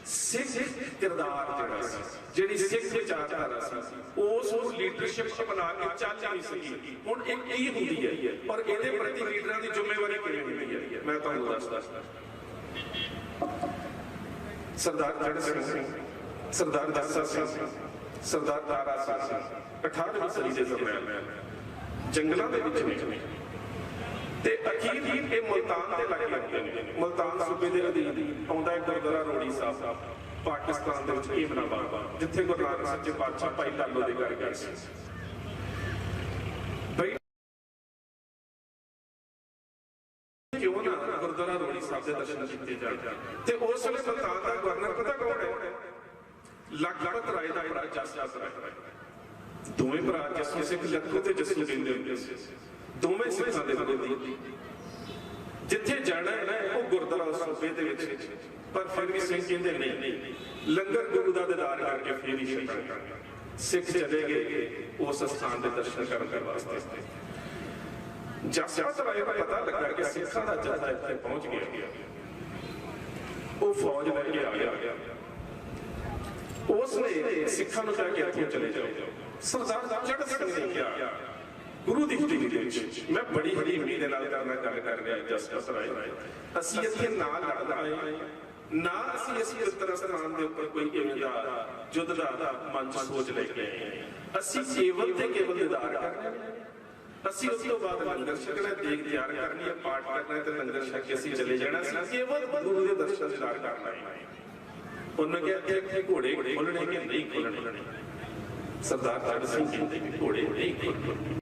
ਸਿੱਖ ਕਿਰਦਾਰ ਜਿਹੜਾ ਸੀ, ਜਿਹੜੀ ਸਿੱਖ ਵਿਚਾਰਧਾਰਾ ਸੀ, ਉਸ ਨੂੰ ਲੀਡਰਸ਼ਿਪ ਅਪਣਾ ਕੇ ਚੱਲ ਨਹੀਂ ਸਕੀ। ਹੁਣ ਇੱਕ ਕੀ ਹੁੰਦੀ ਹੈ ਔਰ ਇਹਦੇ ਪ੍ਰਤੀ ਲੀਡਰਾਂ ਦੀ ਜ਼ਿੰਮੇਵਾਰੀ ਕਿਵੇਂ ਹੁੰਦੀ ਹੈ ਮੈਂ ਤੁਹਾਨੂੰ ਦੱਸਦਾ। ਸਰਦਾਰ ਜੜ ਸਿੰਘ, ਸਰਦਾਰ ਦਰਸ਼ਨ ਸਿੰਘ, ਸਰਦਾਰ ਤਾਰਾ ਸਿੰਘ 18ਵੀਂ ਸਦੀ ਦੇ ਦਰਮਿਆਨ ਜੰਗਲਾਂ ਦੇ ਵਿੱਚ ਨੇ ਤੇ ਅਖੀਰ ਇਹ ਮੁਲਤਾਨ ਦੇ ਲਾਗੇ ਆਉਂਦੇ ਨੇ। ਮੁਲਤਾਨ ਸੂਬੇ ਦੇ ਅਧੀਨ ਆਉਂਦਾ ਹੈ ਗੁਰਦੁਆਰਾ ਰੋੜੀ ਸਾਹਿਬ ਪਾਕਿਸਤਾਨ ਦੇ ਵਿੱਚ ਇਮਰਾਬਾਦ, ਜਿੱਥੇ ਗੁਰੂ ਨਾਨਕ ਸੱਚੇ ਪਾਤਸ਼ਾਹ ਭਾਈ ਲਾਲੋ ਦੇ ਘਰ ਗਏ ਸੀ। ਕਿਉਂ ਨਾ ਗੁਰਦੁਆਰਾ ਰੋੜੀ ਸਾਹਿਬ ਦੇ ਦਰਸ਼ਨ ਕੀਤੇ ਜਾਣ। ਤੇ ਉਸ ਵੇਲੇ ਮੁਲਤਾਨ ਦਾ ਗਵਰਨਰ ਪਤਾ ਕੌਣ ਹੈ? ਲਖਪਤ ਰਾਏ ਦਾ ਭਰਾ ਜਸਪਤ ਰਾਏ। ਦੋਵੇਂ ਭਰਾ ਜੱਸੂ ਸਿੱਖ ਲੱਖੂ ਤੇ ਜੱਸੂ ਕਹਿੰਦੇ ਹੁੰਦੇ ਸੀ, ਦੋਵੇਂ ਸਿੱਖਾਂ ਦੇ ਵਿਰੋਧੀ। ਜਿੱਥੇ ਜਾਣਾ ਹੈ ਉਹ ਗੁਰਦੁਆਰਾ ਸੂਬੇ ਦੇ ਵਿੱਚ, ਪਰ ਫਿਰ ਵੀ ਸਿੰਘ ਕਹਿੰਦੇ ਨਹੀਂ, ਲੰਗਰ ਗੁਰੂ ਦਾ ਦੀਦਾਰ ਕਰਕੇ ਫੇਰ ਹੀ ਛਕਾਂਗੇ। ਸਿੱਖ ਚਲੇ ਗਏ ਉਸ ਸਥਾਨ ਦੇ ਦਰਸ਼ਨ ਕਰਨ ਵਾਸਤੇ। ਜਸਪਤ ਰਾਏ ਦਾ ਪਤਾ ਲੱਗਾ ਕਿ ਸਿੱਖਾਂ ਦਾ ਜਥਾ ਇੱਥੇ ਪਹੁੰਚ ਗਿਆ। ਉਹ ਫੌਜ ਲੈ ਕੇ ਆ ਗਿਆ। ਉਸ ਨੇ ਸਿੱਖਾਂ ਨੂੰ ਕਿਹਾ ਕਿ ਇੱਥੋਂ ਚਲੇ ਜਾਓ। ਸਰਦਾਰ ਜੜ ਸਿੰਘ ਨੇ ਕਿਹਾ ਗੁਰੂ ਦੀ ਹਜ਼ੂਰੀ ਦੇ ਵਿੱਚ ਮੈਂ ਬੜੀ ਹਲੀਮੀ ਦੇ ਨਾਲ ਗੱਲ ਕਰ ਰਿਹਾ ਜਸਪਤ ਰਾਏ, ਅਸੀਂ ਇੱਥੇ ਨਾ ਲੜਨ ਆਏ, ਨਾ ਅਸੀਂ ਇਸ ਪਵਿੱਤਰ ਸਥਾਨ ਦੇ ਉੱਪਰ ਕੋਈ ਇਵੇਂ ਦਾ ਯੁੱਧ ਦਾ ਮੰਚ ਸੋਚ ਲੈ ਕੇ ਆਏ। ਅਸੀਂ ਕੇਵਲ ਤੇ ਕੇਵਲ ਦੀਦਾਰ ਕਰਨਾ। ਅਸੀਂ ਉਸ ਤੋਂ ਬਾਅਦ ਲੰਗਰ ਛਕਣਾ, ਦੇਗ ਤਿਆਰ ਕਰਨੀ ਹੈ, ਪਾਠ ਕਰਨਾ ਤੇ ਲੰਗਰ ਛਕ ਕੇ ਅਸੀਂ ਚਲੇ ਜਾਣਾ। ਅਸੀਂ ਕੇਵਲ ਗੁਰੂ ਦੇ ਦਰਸ਼ਨ ਦੀਦਾਰ ਕਰਨਾ ਹੈ। ਉਹਨਾਂ ਕਿਹਾ ਕਿ ਇੱਥੇ ਘੋੜੇ ਖੋਲਣੇ ਕਿ ਨਹੀਂ ਖੋਲਣੇ? ਸਰਦਾਰ ਜੜ ਸਿੰਘ ਕਹਿੰਦੇ ਕਿ ਘੋੜੇ ਨਹੀਂ ਖੋਲਣੇ।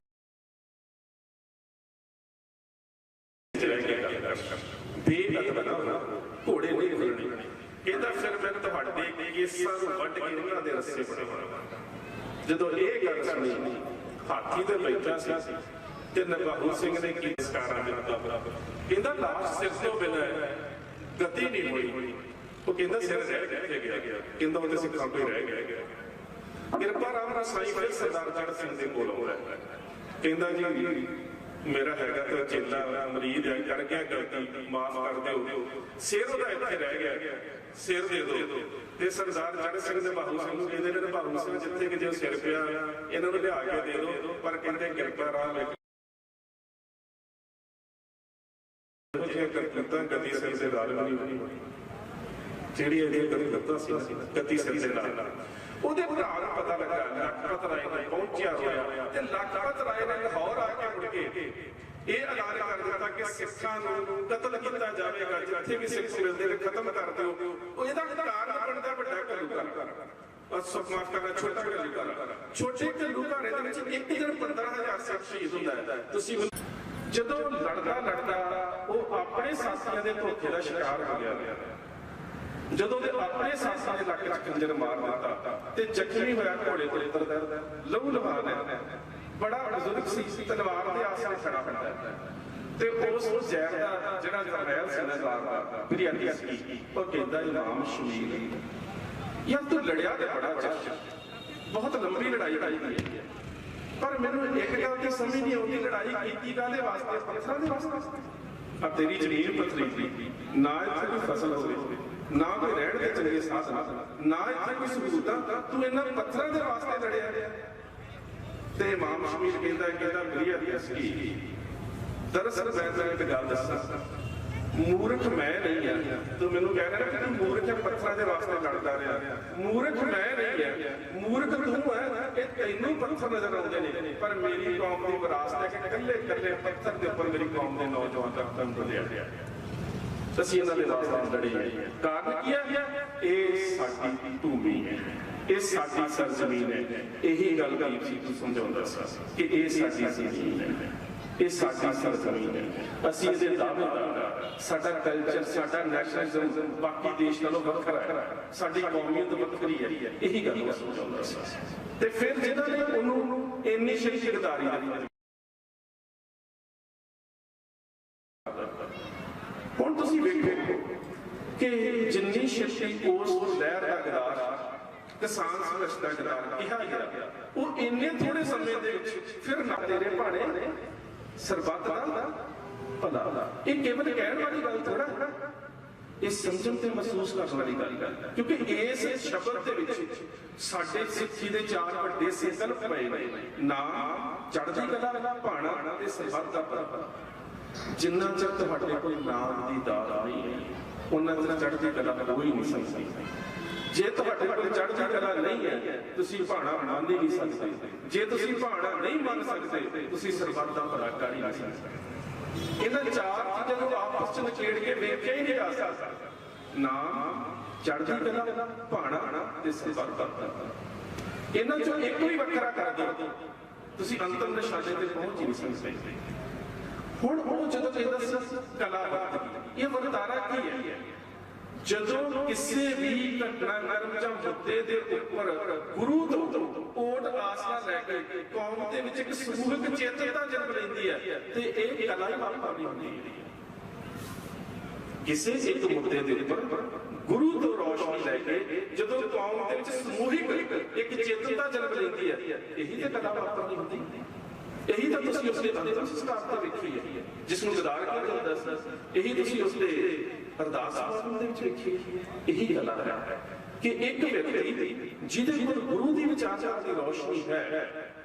ਘੋੜੇ ਨਹੀਂ ਖੋਲਣੇ। ਕਹਿੰਦਾ ਫਿਰ ਮੈਂ ਤੁਹਾਡੇ ਕੇਸਾਂ ਨੂੰ ਵੱਢ ਕੇ ਉਹਨਾਂ ਦੇ ਰੱਸੇ ਬਣਾਵਾਂਗਾ। ਜਦੋਂ ਇਹ ਗੱਲ ਸੁਣੀ ਹਾਥੀ ਤੇ ਬੈਠਾ ਸੀ ਤੇ ਨਵਾਬੂ ਸਿੰਘ ਨੇ ਕੀ ਸਕਾਰਾ ਦਿੱਤਾ। ਕਹਿੰਦਾ ਲਾਸ਼ ਸਿਰ ਤੋਂ ਬਿਨਾਂ ਗਤੀ ਨਹੀਂ ਹੋਈ। ਉਹ ਕਹਿੰਦਾ ਸਿਰ ਰਹਿ ਕਿੱਥੇ ਗਿਆ? ਕਹਿੰਦਾ ਉਹਦੇ ਸਿੱਖਾਂ ਤੋਂ ਹੀ ਰਹਿ ਗਿਆ। ਕਿਰਪਾ ਰਾਮ ਸਾਈਂ ਫਿਰ ਸਰਦਾਰ ਜੜ ਸਿੰਘ ਦੇ ਕੋਲ ਆਇਆ। ਕਹਿੰਦਾ ਜੀ ਮੇਰਾ ਹੈਗਾ ਤਾਂ ਚੇਲਾ ਮਰੀਦ ਹੈ, ਕਰ ਗਿਆ ਗਲਤੀ, ਮਾਫ ਕਰ ਦਿਓ। ਸਿਰ ਉਹਦਾ ਇੱਥੇ ਰਹਿ ਗਿਆ, ਸਿਰ ਦੇ ਦਿਓ। ਤੇ ਸਰਦਾਰ ਜੜ ਸਿੰਘ ਦੇ ਬਾਹੂ ਸਿੰਘ ਨੂੰ ਕਹਿੰਦੇ ਨੇ ਬਾਹੂ ਸਿੰਘ ਜਿੱਥੇ ਕਿ ਜੇ ਸਿਰ ਪਿਆ ਇਹਨਾਂ ਨੂੰ ਲਿਆ ਕੇ ਦੇ ਦਿਓ। ਪਰ ਕਹਿੰਦੇ ਕਿਰਪਾ ਰਾਮ ਕਰਤੂਤਾਂ ਗਤੀ ਸਿੰਘ ਦੇ ਨਾਲ ਨਹੀਂ ਹੋਣੀ। ਜਿਹੜੀ ਇਹਦੀ ਕਰਤੂਤਾਂ ਸੀ ਗਤੀ ਸਿੰਘ ਦੇ ਨਾਲ। ਉਹਦੇ ਭਰਾ ਨੂੰ ਪਤਾ ਲੱਗਾ ਲਖਪਤ ਰਾਏ ਨੂੰ ਪਹੁੰਚਿਆ ਹੋਇਆ ਤੇ ਲਖਪਤ ਰਾਏ ਨੇ ਲਾਹੌਰ ਆ ਕੇ ਮੁੜ ਕੇ ਇਹ ਐਲਾਨ ਕਰ ਦਿੱਤਾ ਕਿ ਸਿੱਖਾਂ ਨੂੰ ਕਤਲ ਕੀਤਾ ਜਾਵੇਗਾ। ਜਿੱਥੇ ਵੀ ਸਿੱਖ ਮਿਲਦੇ ਨੇ ਖਤਮ ਕਰ ਦਿਓ। ਉਹ ਇਹਦਾ ਕਾਰਨ ਬਣਦਾ ਵੱਡਾ ਘੱਲੂਘਾਰਾ, ਮਾਫ ਕਰਨਾ ਛੋਟਾ ਘੱਲੂਘਾਰਾ। ਛੋਟੇ ਘੱਲੂਘਾਰੇ ਦੇ ਵਿੱਚ ਇੱਕ ਦਿਨ 15,000 ਸਿੱਖ ਸ਼ਹੀਦ ਹੁੰਦਾ ਹੈ। ਤੁਸੀਂ ਜਦੋਂ ਲੜਦਾ ਉਹ ਆਪਣੇ ਸਾਥੀਆਂ ਦੇ ਧੋਖੇ ਦਾ ਸ਼ਿਕਾਰ ਹੋ ਗਿਆ। ਜਦੋਂ ਦੇ ਆਪਣੇ ਸਾਥੀਆਂ ਦੇ ਲੱਕ 'ਚ ਖੰਜਰ ਮਾਰ ਦਿੱਤਾ ਤੇ ਜ਼ਖਮੀ ਹੋਇਆ ਘੋੜੇ ਤੋਂ ਉਤਰਦਾ ਲਹੂ ਲੁਹਾਨ ਹੈ। ਬੜਾ ਬਜ਼ੁਰਗ ਸੀ, ਤਲਵਾਰ ਦੇ ਆਸਰੇ ਖੜਾ ਹੁੰਦਾ। ਤੇ ਉਸ ਜ਼ਹਿਰ ਦਾ ਜਿਹੜਾ ਜਰਨੈਲ ਸੀ ਨਜ਼ਾਰ ਦਾ ਬਿਰਿਆਨੀ ਸੀ, ਉਹ ਕਹਿੰਦਾ ਇਮਾਮ ਸ਼ਮੀਲ ਯਾਰ ਤੂੰ ਲੜਿਆ ਤੇ ਬੜਾ ਚੱਲ, ਬਹੁਤ ਲੰਬੀ ਲੜਾਈ ਲੜੀ ਹੈ, ਪਰ ਮੈਨੂੰ ਇੱਕ ਗੱਲ ਤੇ ਸਮਝ ਨਹੀਂ ਆਉਂਦੀ, ਲੜਾਈ ਕੀਤੀ ਕਾਹਦੇ ਵਾਸਤੇ? ਪੱਥਰਾਂ ਦੇ ਵਾਸਤੇ। ਆ ਤੇਰੀ ਜ਼ਮੀਨ ਪੱਥਰੀ, ਨਾ ਇੱਥੇ ਕੋਈ ਫਸਲ ਹੋਵੇ, ਨਾ ਕੋਈ ਰਹਿਣ ਦੇ ਚੰਗੇ ਸਾਧਨ, ਨਾ ਇੱਥੇ ਕੋਈ ਸਹੂਲਤਾਂ, ਤੂੰ ਇਹਨਾਂ ਪੱਥਰਾਂ ਦੇ ਵਾਸਤੇ ਲੜਿਆ। ਤੇ ਇਮਾਮ ਸ਼ਮੀਲ ਕਹਿੰਦਾ ਮੇਰੀ ਅਸਕੀ ਦਰਅਸਲ ਮੈਂ ਤੈਨੂੰ ਇੱਕ ਗੱਲ ਦੱਸਾਂ, ਮੂਰਖ ਮੈਂ ਨਹੀਂ ਆ। ਤੂੰ ਮੈਨੂੰ ਕਹਿ ਰਿਹਾ ਕਿ ਤੂੰ ਮੂਰਖ ਹੈ, ਪੱਥਰਾਂ ਦੇ ਵਾਸਤੇ ਲੜਦਾ ਰਿਹਾ। ਮੂਰਖ ਮੈਂ ਨਹੀਂ ਆ, ਮੂਰਖ ਤੂੰ ਹੈ। ਇਹ ਤੈਨੂੰ ਪੱਥਰ ਨਜ਼ਰ ਆਉਂਦੇ ਨੇ, ਪਰ ਮੇਰੀ ਕੌਮ ਦੀ ਵਿਰਾਸਤ ਹੈ ਕਿ ਇਕੱਲੇ ਇਕੱਲੇ ਪੱਥਰ ਦੇ ਉੱਪਰ ਮੇਰੀ ਕੌਮ ਦੇ ਨੌਜਵਾਨ ਤੱਕ ਤੁਰਿਆ। ਅਸੀਂ ਇਹਨਾਂ ਦੇ ਵਾਸਤੇ ਲੜੇ। ਕਾਰਨ ਕੀ ਹੈ? ਇਹ ਸਾਡੀ ਭੂਮੀ ਹੈ, ਇਹ ਸਾਡੀ ਸਰਜ਼ਮੀਨ ਹੈ। ਇਹੀ ਗੱਲ ਗਰੀਬ ਸੀ ਤੂੰ ਸਮਝਾਉਂਦਾ ਸੀ ਕਿ ਇਹ ਸਾਡੀ ਜ਼ਮੀਨ ਹੈ, ਇਹ ਸਾਡੀ ਸਰਜ਼ਮੀਨ ਹੈ। ਅਸੀਂ ਇਹਦੇ ਦਾਅਵੇਦਾਰ, ਸਾਡਾ ਕਲਚਰ, ਸਾਡਾ ਨੈਸ਼ਨਲਿਜ਼ਮ ਬਾਕੀ ਦੇਸ਼ ਨਾਲੋਂ ਵੱਖਰਾ ਹੈ, ਸਾਡੀ ਕੌਮੀਅਤ ਵੱਖਰੀ ਹੈ। ਇਹੀ ਗੱਲ ਉਹ ਸਮਝਾਉਂਦਾ ਸੀ। ਤੇ ਫਿਰ ਜਿਹਨਾਂ ਨੇ ਉਹਨੂੰ ਇੰਨੀ ਸ਼ਰੀਕਦਾਰੀ ਦਿੱਤੀ, ਹੁਣ ਤੁਸੀਂ ਵੇਖੋ ਕਿ ਜਿੰਨੀ ਸ਼ਕਤੀ ਉਸ ਲਹਿਰ ਦਾ ਗਦਾਰ, ਕਿਸਾਨ ਸੰਘਰਸ਼ ਦਾ ਗਦਾਰ ਕਿਹਾ ਗਿਆ, ਉਹ ਇੰਨੇ ਥੋੜੇ ਸਮੇਂ ਦੇ ਵਿੱਚ ਫਿਰ ਨਾ ਤੇਰੇ ਭਾਣੇ ਸਰਬੱਤ ਦਾ ਭਲਾ। ਇਹ ਕੇਵਲ ਕਹਿਣ ਵਾਲੀ ਗੱਲ ਥੋੜਾ, ਇਹ ਸਮਝਣ ਤੇ ਮਹਿਸੂਸ ਕਰਨ ਵਾਲੀ ਗੱਲ ਹੈ। ਕਿਉਂਕਿ ਇਸ ਸ਼ਬਦ ਦੇ ਵਿੱਚ ਸਾਡੇ ਸਿੱਖੀ ਦੇ ਚਾਰ ਵੱਡੇ ਸੰਕਲਪ ਪਏ ਨੇ, ਨਾਮ, ਚੜ੍ਹਦੀ ਕਲਾ, ਭਾਣਾ ਤੇ ਸਰਬੱਤ ਦਾ ਭਲਾ। ਜਿੰਨਾ ਚਿਰ ਤੁਹਾਡੇ ਕੋਲ ਨਾਮ ਦੀ ਦਾਤ ਨਹੀਂ ਹੈ, ਉਹਨਾਂ ਚਿਰ ਚੜ੍ਹਦੀ ਕਲਾ ਕੋਈ ਨਹੀਂ ਸਕਦੀ। ਜੇ ਤੁਹਾਡੇ ਕੋਲ ਚੜ੍ਹਦੀ ਕਲਾ ਨਹੀਂ ਹੈ, ਤੁਸੀਂ ਭਾਣਾ ਮੰਨ ਹੀ ਨਹੀਂ ਸਕਦੇ। ਜੇ ਤੁਸੀਂ ਭਾਣਾ ਨਹੀਂ ਮੰਨ ਸਕਦੇ, ਤੁਸੀਂ ਸਰਬੱਤ ਦਾ ਭਲਾ ਕਰ ਹੀ ਨਹੀਂ ਸਕਦੇ। ਇਹਨਾਂ ਚਾਰ ਚੀਜ਼ਾਂ ਨੂੰ ਆਪਸ ਚ ਨਿਚੇੜ ਕੇ ਵੇਖਿਆ ਹੀ ਨਹੀਂ ਜਾ ਸਕਦਾ। ਨਾਮ, ਚੜ੍ਹਦੀ ਕਲਾ, ਭਾਣਾ ਤੇ ਸਰਬੱਤ ਦਾ ਭਲਾ। ਇਹਨਾਂ ਚੋਂ ਇੱਕ ਵੀ ਵੱਖਰਾ ਕਰ ਦਿਓ, ਤੁਸੀਂ ਅੰਤਮ ਨਿਸ਼ਾਨੇ ਤੇ ਪਹੁੰਚ ਹੀ ਨਹੀਂ ਸਕਦੇ। ਹੁਣ ਉਹ ਜਦੋਂ ਕਹਿੰਦਾ ਕਲਾ, ਇਹ ਵਰਤਾਰਾ ਕੀ ਹੈ? ਜਦੋਂ ਕਿਸੇ ਵੀ ਘਟਨਾਕ੍ਰਮ ਜਾਂ ਮੁੱਦੇ ਦੇ ਉੱਪਰ ਗੁਰੂ ਤੋਂ ਓਟ ਆਸਰਾ ਲੈ ਕੇ ਕੌਮ ਦੇ ਵਿੱਚ ਇੱਕ ਸਮੂਹਿਕ ਚੇਤਨਤਾ ਜਨਮ ਲੈਂਦੀ ਹੈ, ਤੇ ਇਹ ਕਲਾ ਹੀ ਵਾਪਰਨੀ ਹੁੰਦੀ ਹੈ। ਕਿਸੇ ਇੱਕ ਮੁੱਦੇ ਦੇ ਉੱਪਰ ਗੁਰੂ ਤੋਂ ਰੋਸ਼ਨੀ ਲੈ ਕੇ ਜਦੋਂ ਕੌਮ ਦੇ ਵਿੱਚ ਸਮੂਹਿਕ ਇੱਕ ਚੇਤਨਤਾ ਜਨਮ ਲੈਂਦੀ ਹੈ, ਇਹੀ ਤੇ ਕਲਾ ਵਾਪਰਨੀ ਹੁੰਦੀ। ਇਹੀ ਤਾਂ ਤੁਸੀਂ ਉਸਦੇ ਅੰਤਮ ਸੰਸਕਾਰ ਤੇ ਵੇਖੀ ਹੈ, ਜਿਸ ਨੂੰ ਗਦਾਰ ਕਿਹਾ ਜਾਂਦਾ ਸੀ। ਇਹੀ ਤੁਸੀਂ ਉਸਦੇ ਅਰਦਾਸ ਦੇ ਵਿੱਚ ਵੇਖੀ ਹੈ। ਇਹੀ ਕਲਾ ਹੈ ਕਿ ਇੱਕ ਵਿਅਕਤੀ ਜਿਹਦੇ ਕੋਲ ਗੁਰੂ ਦੀ ਵਿਚਾਰਧਾਰਾ ਦੀ ਰੋਸ਼ਨੀ ਹੈ,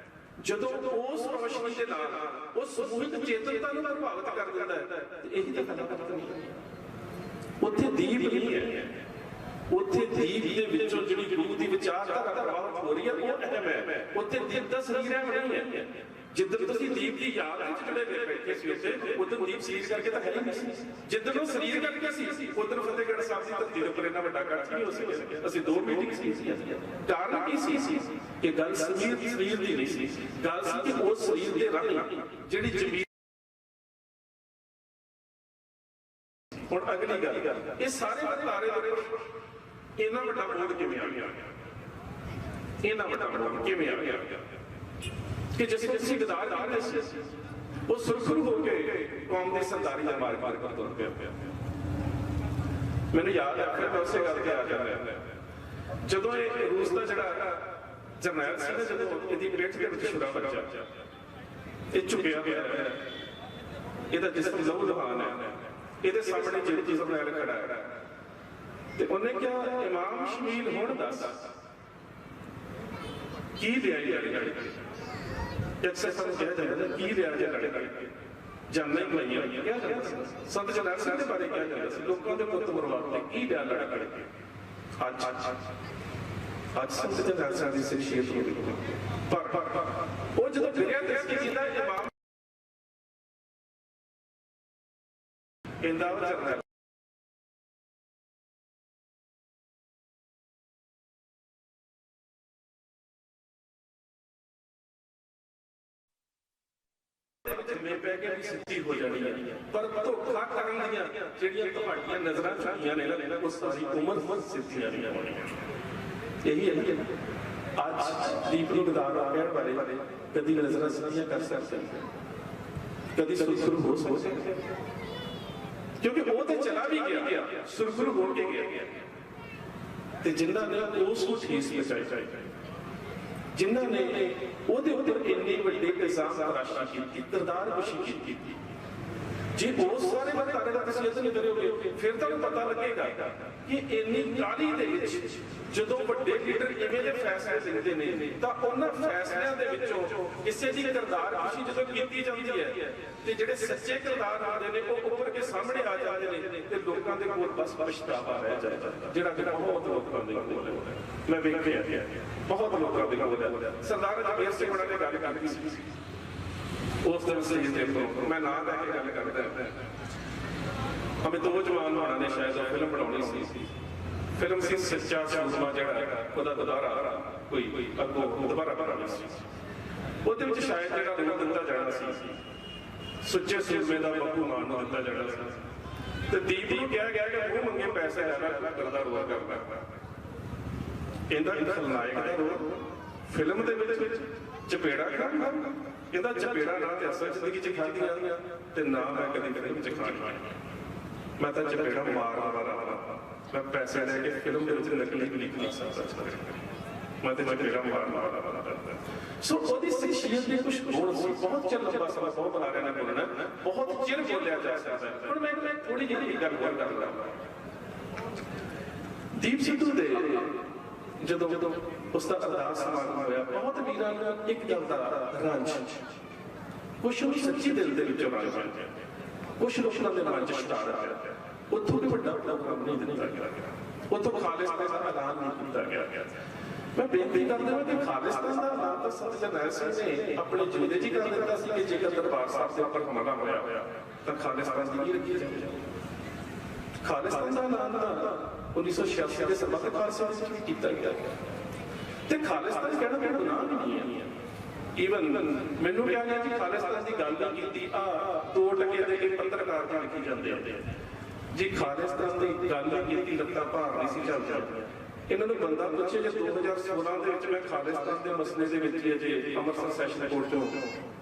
ਜਦੋਂ ਉਸ ਰੋਸ਼ਨੀ ਦੇ ਨਾਲ ਉਹ ਸਮੂਹਿਕ ਚੇਤਨਤਾ ਨੂੰ ਪ੍ਰਭਾਵਿਤ ਕਰ ਦਿੰਦਾ ਹੈ, ਤੇ ਇਹੀ ਤਾਂ ਕਲਾ ਹੈ। ਉੱਥੇ ਦੀਪ ਨਹੀਂ ਹੈ, ਉੱਥੇ ਦੀਪ ਦੇ ਵਿੱਚੋਂ ਜਿਹੜੀ ਗੁਰੂ ਦੀ ਵਿਚਾਰਧਾਰਾ ਪ੍ਰਭਾਵਿਤ ਹੋ ਰਹੀ ਹੈ ਉਹ ਅਹਿਮ ਹੈ। ਉੱਥੇ ਦੀਪ ਦਾ ਸਰੀਰ ਹੈ ਨਹੀਂ ਹੈ। ਜਿੱਦਣ ਤੁਸੀਂ ਦੀਪ ਦੀ ਯਾਦ ਵਿੱਚ ਜਿਹੜੇ ਬੈਠੇ ਸੀ ਉੱਥੇ, ਉਦੋਂ ਦੀਪ ਸਰੀਰ ਕਰਕੇ ਤਾਂ ਹੈ ਹੀ ਨਹੀਂ ਸੀ। ਜਿੱਦਣ ਉਹ ਸਰੀਰ ਕਰਕੇ ਸੀ, ਉਦੋਂ ਫਤਿਹਗੜ੍ਹ ਸਾਹਿਬ ਦੀ ਧਰਤੀ ਦੇ ਉੱਪਰ ਇੰਨਾ ਵੱਡਾ ਇਕੱਠ ਨਹੀਂ ਹੋ ਸਕਿਆ। ਅਸੀਂ 2 ਮੀਟਿੰਗ ਸੀ। ਕਾਰਨ ਕੀ ਸੀ ਕਿ ਗੱਲ ਸਰੀਰ ਦੀ ਨਹੀਂ ਸੀ, ਗੱਲ ਸੀ ਕਿ ਉਸ ਸਰੀਰ ਦੇ ਰਾਹੀਂ ਜਿਹੜੀ ਜ਼ਮੀਨ। ਹੁਣ ਅਗਲੀ ਗੱਲ, ਇਹ ਸਾਰੇ ਵਰਤਾਰੇ ਦੇ ਉੱਪਰ ਇੰਨਾ ਵੱਡਾ ਬੋਝ ਕਿਵੇਂ ਆ ਗਿਆ? ਇੰਨਾ ਵੱਡਾ ਬੋਝ ਕਿਵੇਂ ਆ ਗਿਆ ਕਿ ਜਿਸ ਨੂੰ ਤੁਸੀਂ ਗਦਾਰ ਕਹਿੰਦੇ ਸੀ, ਉਹ ਸੁਰਖਰੂ ਹੋ ਕੇ ਕੌਮ ਦੀ ਸਰਦਾਰੀ ਦਾ ਮਾਰਗ ਪਰ ਤੁਰ ਪਿਆ। ਮੈਨੂੰ ਯਾਦ ਹੈ, ਫਿਰ ਮੈਂ ਉਸੇ ਗੱਲ ਤੇ ਆ ਜਾਂਦਾ, ਜਦੋਂ ਇਹ ਰੂਸ ਦਾ ਜਿਹੜਾ ਜਰਨੈਲ ਸੀ ਨਾ, ਜਦੋਂ ਇਹਦੀ ਪੇਠ ਦੇ ਵਿੱਚ ਛੁਰਾ ਬੱਚਾ, ਇਹ ਝੁਕਿਆ ਹੋਇਆ ਹੈ, ਇਹਦਾ ਜਿਸਮ ਲਹੂ ਲੁਹਾਨ ਹੈ, ਇਹਦੇ ਸਾਹਮਣੇ ਜਿਹੜੀ ਜਰਨੈਲ ਖੜਾ ਹੈ, ਤੇ ਉਹਨੇ ਕਿਹਾ ਇਮਾਮ ਸ਼ਮੀਲ ਹੁਣ ਦੱਸ ਕੀ ਲਿਆਈ ਲੜੇ? ਅਕਸਰ ਸਾਨੂੰ ਕਿਹਾ ਜਾਂਦਾ ਕੀ ਲਿਆ ਜੇ ਲੜੇ ਜਾਨਾਂ ਹੀ ਕਮਾਈਆਂ ਕਿਹਾ ਜਾਂਦਾ। ਸੰਤ ਜਰਨੈਲ ਸਿੰਘ ਦੇ ਬਾਰੇ ਕਿਹਾ ਜਾਂਦਾ ਸੀ, ਲੋਕਾਂ ਦੇ ਪੁੱਤ ਮਰਵਾਤੇ ਕੀ ਲਿਆ ਲੜ ਕੇ। ਅੱਜ ਸੰਤ ਜਰਨੈਲ ਸਿੰਘ ਦੀ ਸ਼ਖਸੀਅਤ ਹੋ ਗਈ, ਪਰ ਉਹ ਜਦੋਂ ਫਿਰਿਆ ਤੇ ਕੀ ਕੀਤਾ? ਇਮਾਮ ਕਹਿੰਦਾ ਉਹ ਜਰਨੈਲ ਜਿੰਮੇ ਪੈ ਕੇ ਵੀ ਸਿੱਧੀ ਹੋ ਜਾਣੀ ਹੈ, ਪਰ ਧੋਖਾ ਕਰਨ ਦੀਆਂ ਜਿਹੜੀਆਂ ਤੁਹਾਡੀਆਂ ਨਜ਼ਰਾਂ ਝੁਕੀਆਂ ਨੇ ਨਾ, ਉਹ ਸਾਰੀ ਉਮਰ ਸਿੱਧੀਆਂ ਨਹੀਂ ਹੋਣੀਆਂ। ਇਹੀ ਹੈ ਅੱਜ ਦੀਪ ਨੂੰ ਗਦਾਰ ਕਹਿਣ ਵਾਲੇ ਕਦੀ ਨਜ਼ਰਾਂ ਸਿੱਧੀਆਂ ਕਰ ਸਕਦੇ। कभी सुरखरू हो सकता है? क्योंकि वो तो चला भी गया, सुरखरू हो के गया। ते जिन्हां ने उस को ठेस पहुंचाई, जिन्हां ने ਉਹਦੇ ਉੱਪਰ ਇੰਨੀ ਵੱਡੀ ਇਲਜ਼ਾਮ ਤਰਾਸ਼ੀ ਕੀਤੀ, ਕਿਰਦਾਰ ਕੁਸ਼ੀ ਕੀਤੀ, ਜੇ ਉਹ ਸਾਰੇ ਮਤਾਂ ਦਾ ਤੁਸੀਂ ਅਸਲ ਕਰੋਗੇ ਫਿਰ ਤੁਹਾਨੂੰ ਪਤਾ ਲੱਗੇਗਾ ਕਿ ਇੰਨੀ ਕਾਹਲੀ ਦੇ ਵਿੱਚ ਜਦੋਂ ਵੱਡੇ ਲੀਡਰ ਇਵੇਂ ਦੇ ਫੈਸਲੇ ਲੈਂਦੇ ਨੇ ਤਾਂ ਉਹਨਾਂ ਫੈਸਲਿਆਂ ਦੇ ਵਿੱਚੋਂ ਕਿਸੇ ਦੀ ਕਿਰਦਾਰ ਕੁਸ਼ੀ ਜਦੋਂ ਕੀਤੀ ਜਾਂਦੀ ਹੈ ਤੇ ਜਿਹੜੇ ਸੱਚੇ ਕਿਰਦਾਰ ਹੁੰਦੇ ਨੇ ਉਹ ਉੱਪਰ ਕੇ ਸਾਹਮਣੇ ਆ ਜਾਂਦੇ ਨੇ ਤੇ ਲੋਕਾਂ ਦੇ ਕੋਲ ਬਸ ਪਛਤਾਵਾ ਰਹਿ ਜਾਂਦਾ, ਜਿਹੜਾ ਬਹੁਤ ਲੋਕਾਂ ਦੇ ਕੋਲ ਹੈ। ਮੈਂ ਵੇਖਿਆ ਬਹੁਤ ਲੋਕਾਂ ਦੇ ਕੋਲ ਹੈ। ਸਰਦਾਰ ਜਗਬੀਰ ਸਿੰਘ ਉਹਨਾਂ ਨੇ ਗੱਲ ਕੀਤੀ ਸੀ ਉਸ ਦਿਨ ਸਹੀ ਤੇ ਮੈਂ ਨਾਂ ਲੈ ਕੇ ਗੱਲ ਕਰਦਾ, ਹਮੇ ਦੋ ਜਵਾਨ ਹੋਣਾ ਨੇ ਸ਼ਾਇਦ ਉਹ ਫਿਲਮ ਬਣਾਉਣੀ ਸੀ, ਫਿਲਮ ਸੀ ਸੱਚਾ ਸੂਰਮਾ, ਜਿਹੜਾ ਉਹਦਾ ਦੁਬਾਰਾ ਕੋਈ ਅੱਗੋਂ ਦੁਬਾਰਾ ਬਣਾਉਣੀ ਸੀ। ਉਹਦੇ ਵਿੱਚ ਸ਼ਾਇਦ ਜਿਹੜਾ ਰੋਲ ਦਿੱਤਾ ਜਾਣਾ ਸੀ ਸੁੱਚੇ ਸੂਰਮੇ ਦਾ ਬੱਬੂ ਮਾਨ ਨੂੰ ਦਿੱਤਾ ਜਾਣਾ ਸੀ ਤੇ ਦੀਪ ਨੂੰ ਕਿਹਾ ਗਿਆ ਕਿ ਮੂੰਹ ਮੰਗੇ ਪੈਸੇ ਲੈਣਾ ਕਰਦਾ ਰੋਲ ਕਰਨਾ। ਇਹਦਾ ਖਲਨਾਇਕ ਦਾ ਰੋਲ ਫਿਲਮ ਦੇ ਵਿੱਚ ਚਪੇੜਾ ਖਾਣਾ, ਇਹਦਾ ਚਪੇੜਾ ਨਾ ਤੇ ਅਸਲ ਜ਼ਿੰਦਗੀ 'ਚ ਖਾਧੀਆਂ ਤੇ ਨਾ ਮੈਂ ਕਦੀ ਫਿਲਮ 'ਚ ਖਾਣੀ। ਮੈਂ ਤਾਂ ਚਪੇੜਾ ਮਾਰਨ ਵਾਲਾ, ਮੈਂ ਪੈਸੇ ਲੈ ਕੇ ਫਿਲਮ ਦੇ ਵਿੱਚ ਨਕਲੀ ਨਹੀਂ ਸਕਦਾ, ਮੈਂ ਤਾਂ ਚਪੇੜਾ ਮਾਰਨ ਵਾਲਾ। ਸੋ ਉਹਦੀ ਸ਼ਖਸੀਅਤ ਦੇ ਕੁਝ ਗੁਣ ਸੀ। ਬਹੁਤ ਚਿਰ ਲੰਬਾ ਸਮਾਂ ਬਹੁਤ ਬੁਲਾਰਿਆਂ ਨੇ ਬੋਲਣਾ, ਬਹੁਤ ਚਿਰ ਬੋਲਿਆ ਜਾ ਸਕਦਾ। ਹੁਣ ਮੈਂ ਥੋੜੀ ਜਿਹੀ ਗੱਲ ਹੋਰ ਕਰਦਾ। ਦੀਪ ਸਿੱਧੂ ਦੇ ਜਦੋਂ ਉਸਦਾ ਅਰਦਾਸ ਸਮਾਗਮ ਹੋਇਆ, ਬਹੁਤ ਵੀਰਾਂ ਨੂੰ ਇੱਕ ਗੱਲ ਦਾ ਰੰਜ, ਕੁਛ ਨੂੰ ਸੱਚੀ ਦਿਲ ਦੇ ਵਿੱਚੋਂ ਰੰਜ, ਕੁਛ ਲੋਕਾਂ ਦੇ ਮਨ 'ਚ ਸ਼ਰਾਰਤ ਹੈ। ਉੱਥੋਂ ਵੀ ਵੱਡਾ ਪ੍ਰੋਗਰਾਮ ਨਹੀਂ ਦਿੱਤਾ ਗਿਆ, ਉੱਥੋਂ ਖਾਲਿਸਤਾਨ ਦਾ ਐਲਾਨ ਨਹੀਂ ਕੀਤਾ ਗਿਆ। ਮੈਂ ਬੇਨਤੀ ਕਰਦਾ ਹਾਂ ਕਿ ਖਾਲਿਸਤਾਨ ਦਾ ਐਲਾਨ ਤਾਂ ਸਰ ਜਰਨੈਲ ਸਿੰਘ ਨੇ ਆਪਣੇ ਜਿਉਂਦੇ ਜੀ ਕਰ ਦਿੱਤਾ ਸੀ ਕਿ ਜੇਕਰ ਦਰਬਾਰ ਸਾਹਿਬ ਦੇ ਉੱਪਰ ਹਮਲਾ ਹੋਇਆ ਤਾਂ ਖਾਲਿਸਤਾਨ ਦੀ ਕੀ ਰੱਖੀ ਜਾਵੇ। ਖਾਲਿਸਤਾਨ ਦਾ ਐਲਾਨ ਤਾਂ 1986 ਦੇ ਸਰਬੱਤ ਖਾਲਸਾ ਵਿੱਚ ਕੀਤਾ ਗਿਆ ਤੇ ਖਾਲਿਸਤਾਨ ਕਹਿਣਾ ਕੋਈ ਗੁਨਾਹ ਨਹੀਂ ਹੈ। ਈਵਨ ਮੈਨੂੰ ਕਿਹਾ ਗਿਆ ਕਿ ਖਾਲਿਸਤਾਨ ਦੀ ਗੱਲ ਨਹੀਂ ਕੀਤੀ, 2 ਟਕੇ ਦੇ ਕੇ ਪੱਤਰਕਾਰ ਤਾਂ ਲਿਖੀ ਜਾਂਦੇ ਆ ਜੀ ਖਾਲਿਸਤਾਨ ਦੀ ਗੱਲ ਨਹੀਂ ਕੀਤੀ, ਲੱਤਾਂ ਭਾਰ ਨਹੀਂ ਸੀ ਚੱਲਦਾ। ਇਹਨਾਂ ਨੂੰ ਬੰਦਾ ਪੁੱਛੇ ਜੇ 2016 ਦੇ ਵਿੱਚ ਮੈਂ ਖਾਲਿਸਤਾਨ ਦੇ ਮਸਲੇ ਦੇ ਵਿੱਚ ਅਜੇ ਅੰਮ੍ਰਿਤਸਰ ਸੈਸ਼ਨ ਕੋਰਟ ਤੋਂ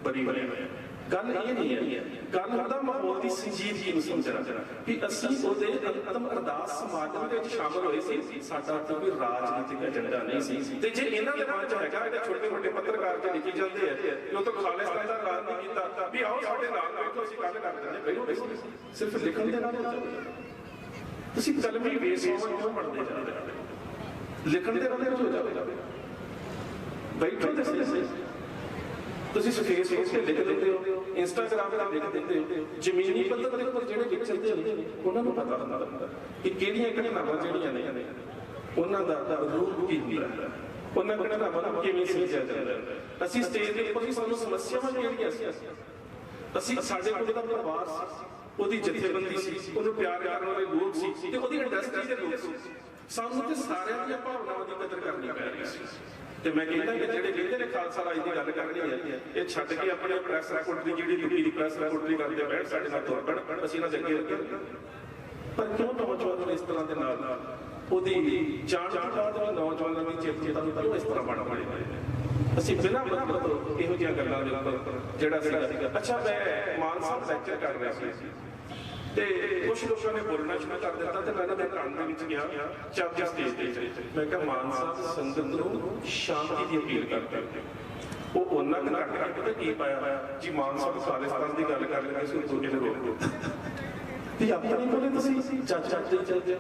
ਬਰੀ ਹੋਇਆ। ਗੱਲ ਇਹ ਨਹੀਂ ਹੈ, ਗੱਲ ਹੁੰਦਾ ਮਾਹੌਲ ਦੀ ਸੰਜੀਦਗੀ ਨੂੰ ਸਮਝਣਾ ਵੀ ਅਸੀਂ ਉਹਦੇ ਅੰਤਮ ਅਰਦਾਸ ਸਮਾਗਮ ਦੇ ਵਿੱਚ ਸ਼ਾਮਲ ਹੋਏ ਸੀ। ਸਾਡਾ ਕੋਈ ਰਾਜਨੀਤਿਕ ਏਜੰਡਾ ਨਹੀਂ ਸੀ। ਤੇ ਜੇ ਇਹਨਾਂ ਦੇ ਮਨ 'ਚ ਹੈਗਾ ਕਿ ਛੋਟੇ ਮੋਟੇ ਪੱਤਰਕਾਰ ਤੇ ਲਿਖੀ ਜਾਂਦੇ ਆ ਕਿ ਉਹ ਤਾਂ ਖਾਲਿਸਤਾਨ ਦਾ ਐਲਾਨ ਨਹੀਂ ਕੀਤਾ, ਵੀ ਆਓ ਸਾਡੇ ਨਾਲ ਬੈਠੋ ਅਸੀਂ ਗੱਲ ਕਰ ਦਿੰਦੇ, ਬੈਠੋ ਸਿਰਫ ਲਿਖਣ ਦੇ ਨਾਲ ਤੁਸੀਂ ਕਲਮੀ ਬੇਸੋਮਨ ਕਿਉਂ ਪੜ੍ਹਦੇ ਜਾਂਦੇ ਹੋ? ਲਿਖਣ ਦੇ ਨਾਲ ਹੋ ਜਾਵੇ, ਬੈਠੋ ਤੇ ਸਹੀ। ਤੁਸੀਂ ਫੇਸਬੁੱਕ ਤੇ ਲਿਖ ਦਿੰਦੇ ਹੋ, ਇੰਸਟਾਗ੍ਰਾਮ ਤੇ ਲਿਖ ਦਿੰਦੇ ਹੋ, ਜ਼ਮੀਨੀ ਪੱਧਰ ਦੇ ਉੱਪਰ ਜਿਹੜੇ ਲਿਖ ਚੱਲਦੇ ਨੇ ਉਹਨਾਂ ਨੂੰ ਪਤਾ ਹੁੰਦਾ ਕਿ ਕਿਹੜੀਆਂ ਘਟਨਾਵਾਂ ਜਿਹੜੀਆਂ ਨੇ ਉਹਨਾਂ ਦਾ ਰੂਪ ਕੀ ਹੁੰਦਾ, ਉਹਨਾਂ ਘਟਨਾਵਾਂ ਨੂੰ ਕਿਵੇਂ ਸਮਝਿਆ ਜਾਂਦਾ। ਅਸੀਂ ਸਟੇਜ ਦੇ ਉੱਪਰ ਵੀ ਸਾਨੂੰ ਸਮੱਸਿਆਵਾਂ ਜਿਹੜੀਆਂ ਅਸੀਂ ਸਾਡੇ ਕੋਲ ਦਾ ਪਰਿਵਾਰ ਸੀ, ਉਹਦੀ ਜਥੇਬੰਦੀ ਸੀ, ਉਹਨੂੰ ਪਿਆਰ ਕਰਨ ਵਾਲੇ ਲੋਕ ਸੀ ਤੇ ਉਹਦੀ ਇੰਡਸਟਰੀ ਦੇ ਲੋਕ ਸੀ। ਸਾਨੂੰ ਤੇ ਸਾਰਿਆਂ ਦੀਆਂ ਭਾਵਨਾਵਾਂ ਦੀ ਕਦਰ ਕਰਨੀ ਪੈ ਰਹੀ ਸੀ। ਤੇ ਮੈਂ ਕਹਿੰਦਾ ਕਿ ਜਿਹੜੇ ਕਹਿੰਦੇ ਨੇ ਖਾਲਸਾ ਰਾਜ ਦੀ ਗੱਲ ਕਰਨੀ ਹੈ, ਇਹ ਛੱਡ ਕੇ ਆਪਣੇ ਪ੍ਰੈਸ ਰਿਪੋਰਟ ਦੀ ਜਿਹੜੀ ਦਿੱਲੀ ਦੀ ਪ੍ਰੈਸ ਰਿਪੋਰਟ ਕਰਦੇ ਬੈਠ ਸਾਡੇ ਨਾਲ ਤੁਰ ਪੈਣ, ਅਸੀਂ ਇਹਨਾਂ ਦੇ ਅੱਗੇ ਰੱਖਾਂਗੇ। ਪਰ ਕਿਉਂ ਨੌਜਵਾਨ ਇਸ ਤਰ੍ਹਾਂ ਦੇ ਨਾਲ ਉਹਦੀ ਜਾਣ ਤੋਂ ਬਾਅਦ ਨੌਜਵਾਨਾਂ ਦੀ ਚੇਤਨਾ ਨੂੰ ਕਿਉਂ ਇਸ ਤਰ੍ਹਾਂ ਬਣ ਪੜੇ? ਅਸੀਂ ਬਿਨਾਂ ਮਤਲਬ ਇਹੋ ਜਿਹੀਆਂ ਗੱਲਾਂ ਦੇ ਉੱਪਰ ਜਿਹੜਾ ਸੀਗਾ। ਅੱਛਾ, ਮੈਂ ਮਾਨ ਸਾਹਿਬ ਲੈਕਚਰ ਕਰ ਰਿਹਾ ਸੀ ਤੇ ਕੁਛ ਲੋਕਾਂ ਨੇ ਬੋਲਣਾ ਸ਼ੁਰੂ ਕਰ ਦਿੱਤਾ ਤੇ ਮੈਂ ਇਹਨਾਂ ਦੇ ਕੰਨ ਦੇ ਵਿੱਚ ਗਿਆ ਚਾਬੀ ਸਟੇਜ ਤੇ। ਮੈਂ ਕਿਹਾ ਮਾਨ ਸਾਹਿਬ ਸੰਗਤ ਨੂੰ ਸ਼ਾਂਤੀ ਦੀ ਅਪੀਲ ਕਰਦੇ ਉਹ ਉਹਨਾਂ ਨੇ ਘੱਟ ਪਤਾ ਕੀ ਪਾਇਆ ਜੀ, ਮਾਨ ਸਾਹਿਬ ਖਾਲਿਸਤਾਨ ਦੀ ਗੱਲ ਕਰ ਰਹੇ ਸੀ, ਦੂਜੇ ਨੂੰ ਰੋਕ ਦਿਓ ਤੇ ਆਪਣੇ ਕੋਲੇ ਤੁਸੀਂ ਚੱਲਦੇ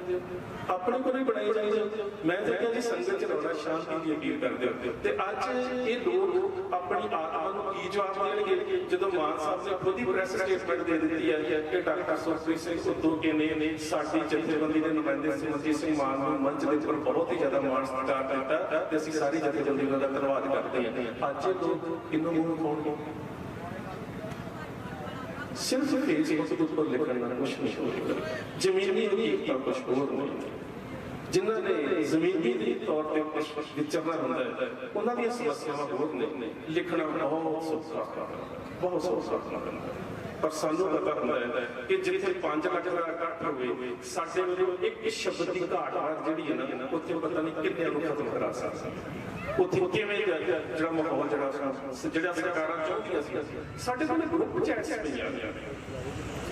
ਆਪਣੇ ਕੋਲੇ ਬਣਾਈ ਜਾਂਦੇ ਹੋ। ਮੈਂ ਤਾਂ ਕਿਹਾ ਜੀ ਸੰਗਤ ਚ ਰਹਿਣਾ, ਸ਼ਾਂਤੀ ਦੀ ਅਪੀਲ ਕਰਦੇ ਹੋ। ਤੇ ਅੱਜ ਇਹ ਲੋਕ ਆਪਣੀ ਆਤਮਾ ਨੂੰ ਕੀ ਜਵਾਬ ਦੇਣਗੇ ਜਦੋਂ ਮਾਨ ਸਾਹਿਬ ਨੇ ਖੁਦ ਹੀ ਪ੍ਰੈਸ ਸਟੇਟਮੈਂਟ ਦੇ ਦਿੱਤੀ ਹੈ ਕਿ ਡਾਕਟਰ ਸੁਖਪ੍ਰੀਤ ਸਿੰਘ ਸੰਧੂ ਨੇ ਸਾਡੀ ਜਥੇਬੰਦੀ ਦੇ ਨੁਮਾਇੰਦੇ ਸਿਮਰਜੀਤ ਸਿੰਘ ਮਾਨ ਨੂੰ ਮੰਚ ਦੇ ਉੱਪਰ ਬਹੁਤ ਹੀ ਜ਼ਿਆਦਾ ਮਾਣ ਸਤਿਕਾਰ ਦਿੱਤਾ ਤੇ ਅਸੀਂ ਸਾਰੀ ਜਥੇਬੰਦੀ ਦਾ ਧੰਨਵਾਦ ਕਰਦੇ ਹਾਂ। ਅੱਜ ਇਹ ਲੋਕ ਇਹਨੂੰ ਮੂੰਹ ਖੋਲ੍ਹਣਗੇ, ਸਿਰਫ ਫੇਸਬੁੱਕ ਦੇ ਉੱਪਰ ਲਿਖਣ ਨਾਲ ਕੁਛ ਨਹੀਂ ਹੋਵੇਗਾ। ਜ਼ਮੀਨੀ ਹਕੀਕਤਾਂ ਕੁਛ ਹੋਰ ਨਹੀਂ। ਜਿਨ੍ਹਾਂ ਨੇ ਜ਼ਮੀਨੀ ਤੌਰ ਤੇ ਵਿਚਰਨਾ ਹੁੰਦਾ ਹੈ ਉਹਨਾਂ ਦੀਆਂ ਸਮੱਸਿਆਵਾਂ ਹੋਰ ਨੇ। ਲਿਖਣਾ ਬਹੁਤ ਸੌਖਾ ਹੁੰਦਾ। ਪਰ ਸਾਨੂੰ ਪਤਾ ਹੁੰਦਾ ਹੈ ਕਿ ਜਿੱਥੇ 5 ਲੱਖ ਦਾ ਇਕੱਠ ਹੋਵੇ ਸਾਡੇ ਵੱਲੋਂ ਇੱਕ ਸ਼ਬਦ ਦੀ ਘਾਟ ਜਿਹੜੀ ਹੈ ਨਾ ਉੱਥੇ ਪਤਾ ਨਹੀਂ ਕਿੰਨੇ ਨੂੰ ਖਤਮ ਕਰਾ ਸਕਦੇ। ਉੱਥੇ ਕਿਵੇਂ ਜਿਹੜਾ ਮਾਹੌਲ ਜਿਹੜਾ ਸਰਕਾਰਾਂ ਚਾਹੁੰਦੀਆਂ ਸੀ ਸਾਡੇ ਕੋਲ ਗਰੁੱਪ ਚੈਟਸ ਪਈਆਂ ਨੇ,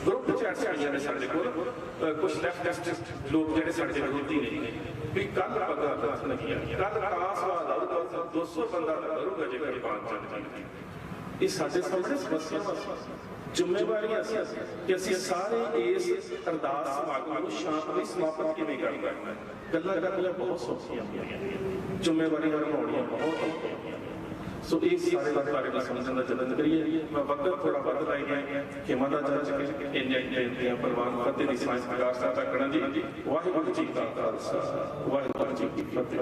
ਗਰੁੱਪ ਚੈਟਸ ਪਈਆਂ ਨੇ ਸਾਡੇ ਕੋਲ ਕੁਝ ਲੈਫਟਿਸਟ ਲੋਕ ਜਿਹੜੇ ਸਾਡੇ ਵਿਰੋਧੀ ਨੇ ਵੀ ਕੱਲ ਪਤਾ ਨਹੀਂ ਕੱਲ ਕਾਸਵਾਦ ਆਊਗਾ 200 ਬੰਦਾ ਕਰੂਗਾ ਜੇ ਕਿਰਪਾਨ ਚੱਲ ਜਾਏ। ਇਹ ਸਾਡੇ ਸਾਹਮਣੇ ਸਮੱਸਿਆਵਾਂ ਜ਼ਿੰਮੇਵਾਰੀਆਂ ਸੀ ਕਿ ਅਸੀਂ ਸਾਰੇ ਇਸ ਅਰਦਾਸ ਸਮਾਗਮ ਨੂੰ ਸ਼ਾਂਤਮਈ ਸਮਾਪਤ ਕਿਵੇਂ ਕਰਨਾ। ਗੱਲਾਂ ਕਰਨੀਆਂ ਬਹੁਤ ਸੌਖੀਆਂ ਜ਼ਿੰਮੇਵਾਰੀਆਂ ਨਿਭਾਉਣੀਆਂ ਬਹੁਤ ਔਖੀਆਂ। ਸੋ ਇਹ ਸਾਰੇ ਬਾਰੇ ਨੂੰ ਸਮਝਣ ਦਾ ਯਤਨ ਕਰੀਏ। ਮੈਂ ਵਕਤ ਥੋੜਾ ਵੱਧ ਲਾਈ ਗਿਆ ਖਿਮਾ ਦਾ ਜੱਜ ਕੇ ਇੰਨੀਆਂ ਬੇਨਤੀਆਂ ਪ੍ਰਵਾਨ ਫਤਿਹ ਦੀ ਸਾਂਝ ਪ੍ਰਕਾਸ਼ ਦਾ ਤੱਕਣਾ ਜੀ। ਵਾਹਿਗੁਰੂ ਜੀ ਕਾ ਖਾਲਸਾ ਵਾਹਿਗੁਰੂ ਜੀ ਕੀ ਫਤਿਹ।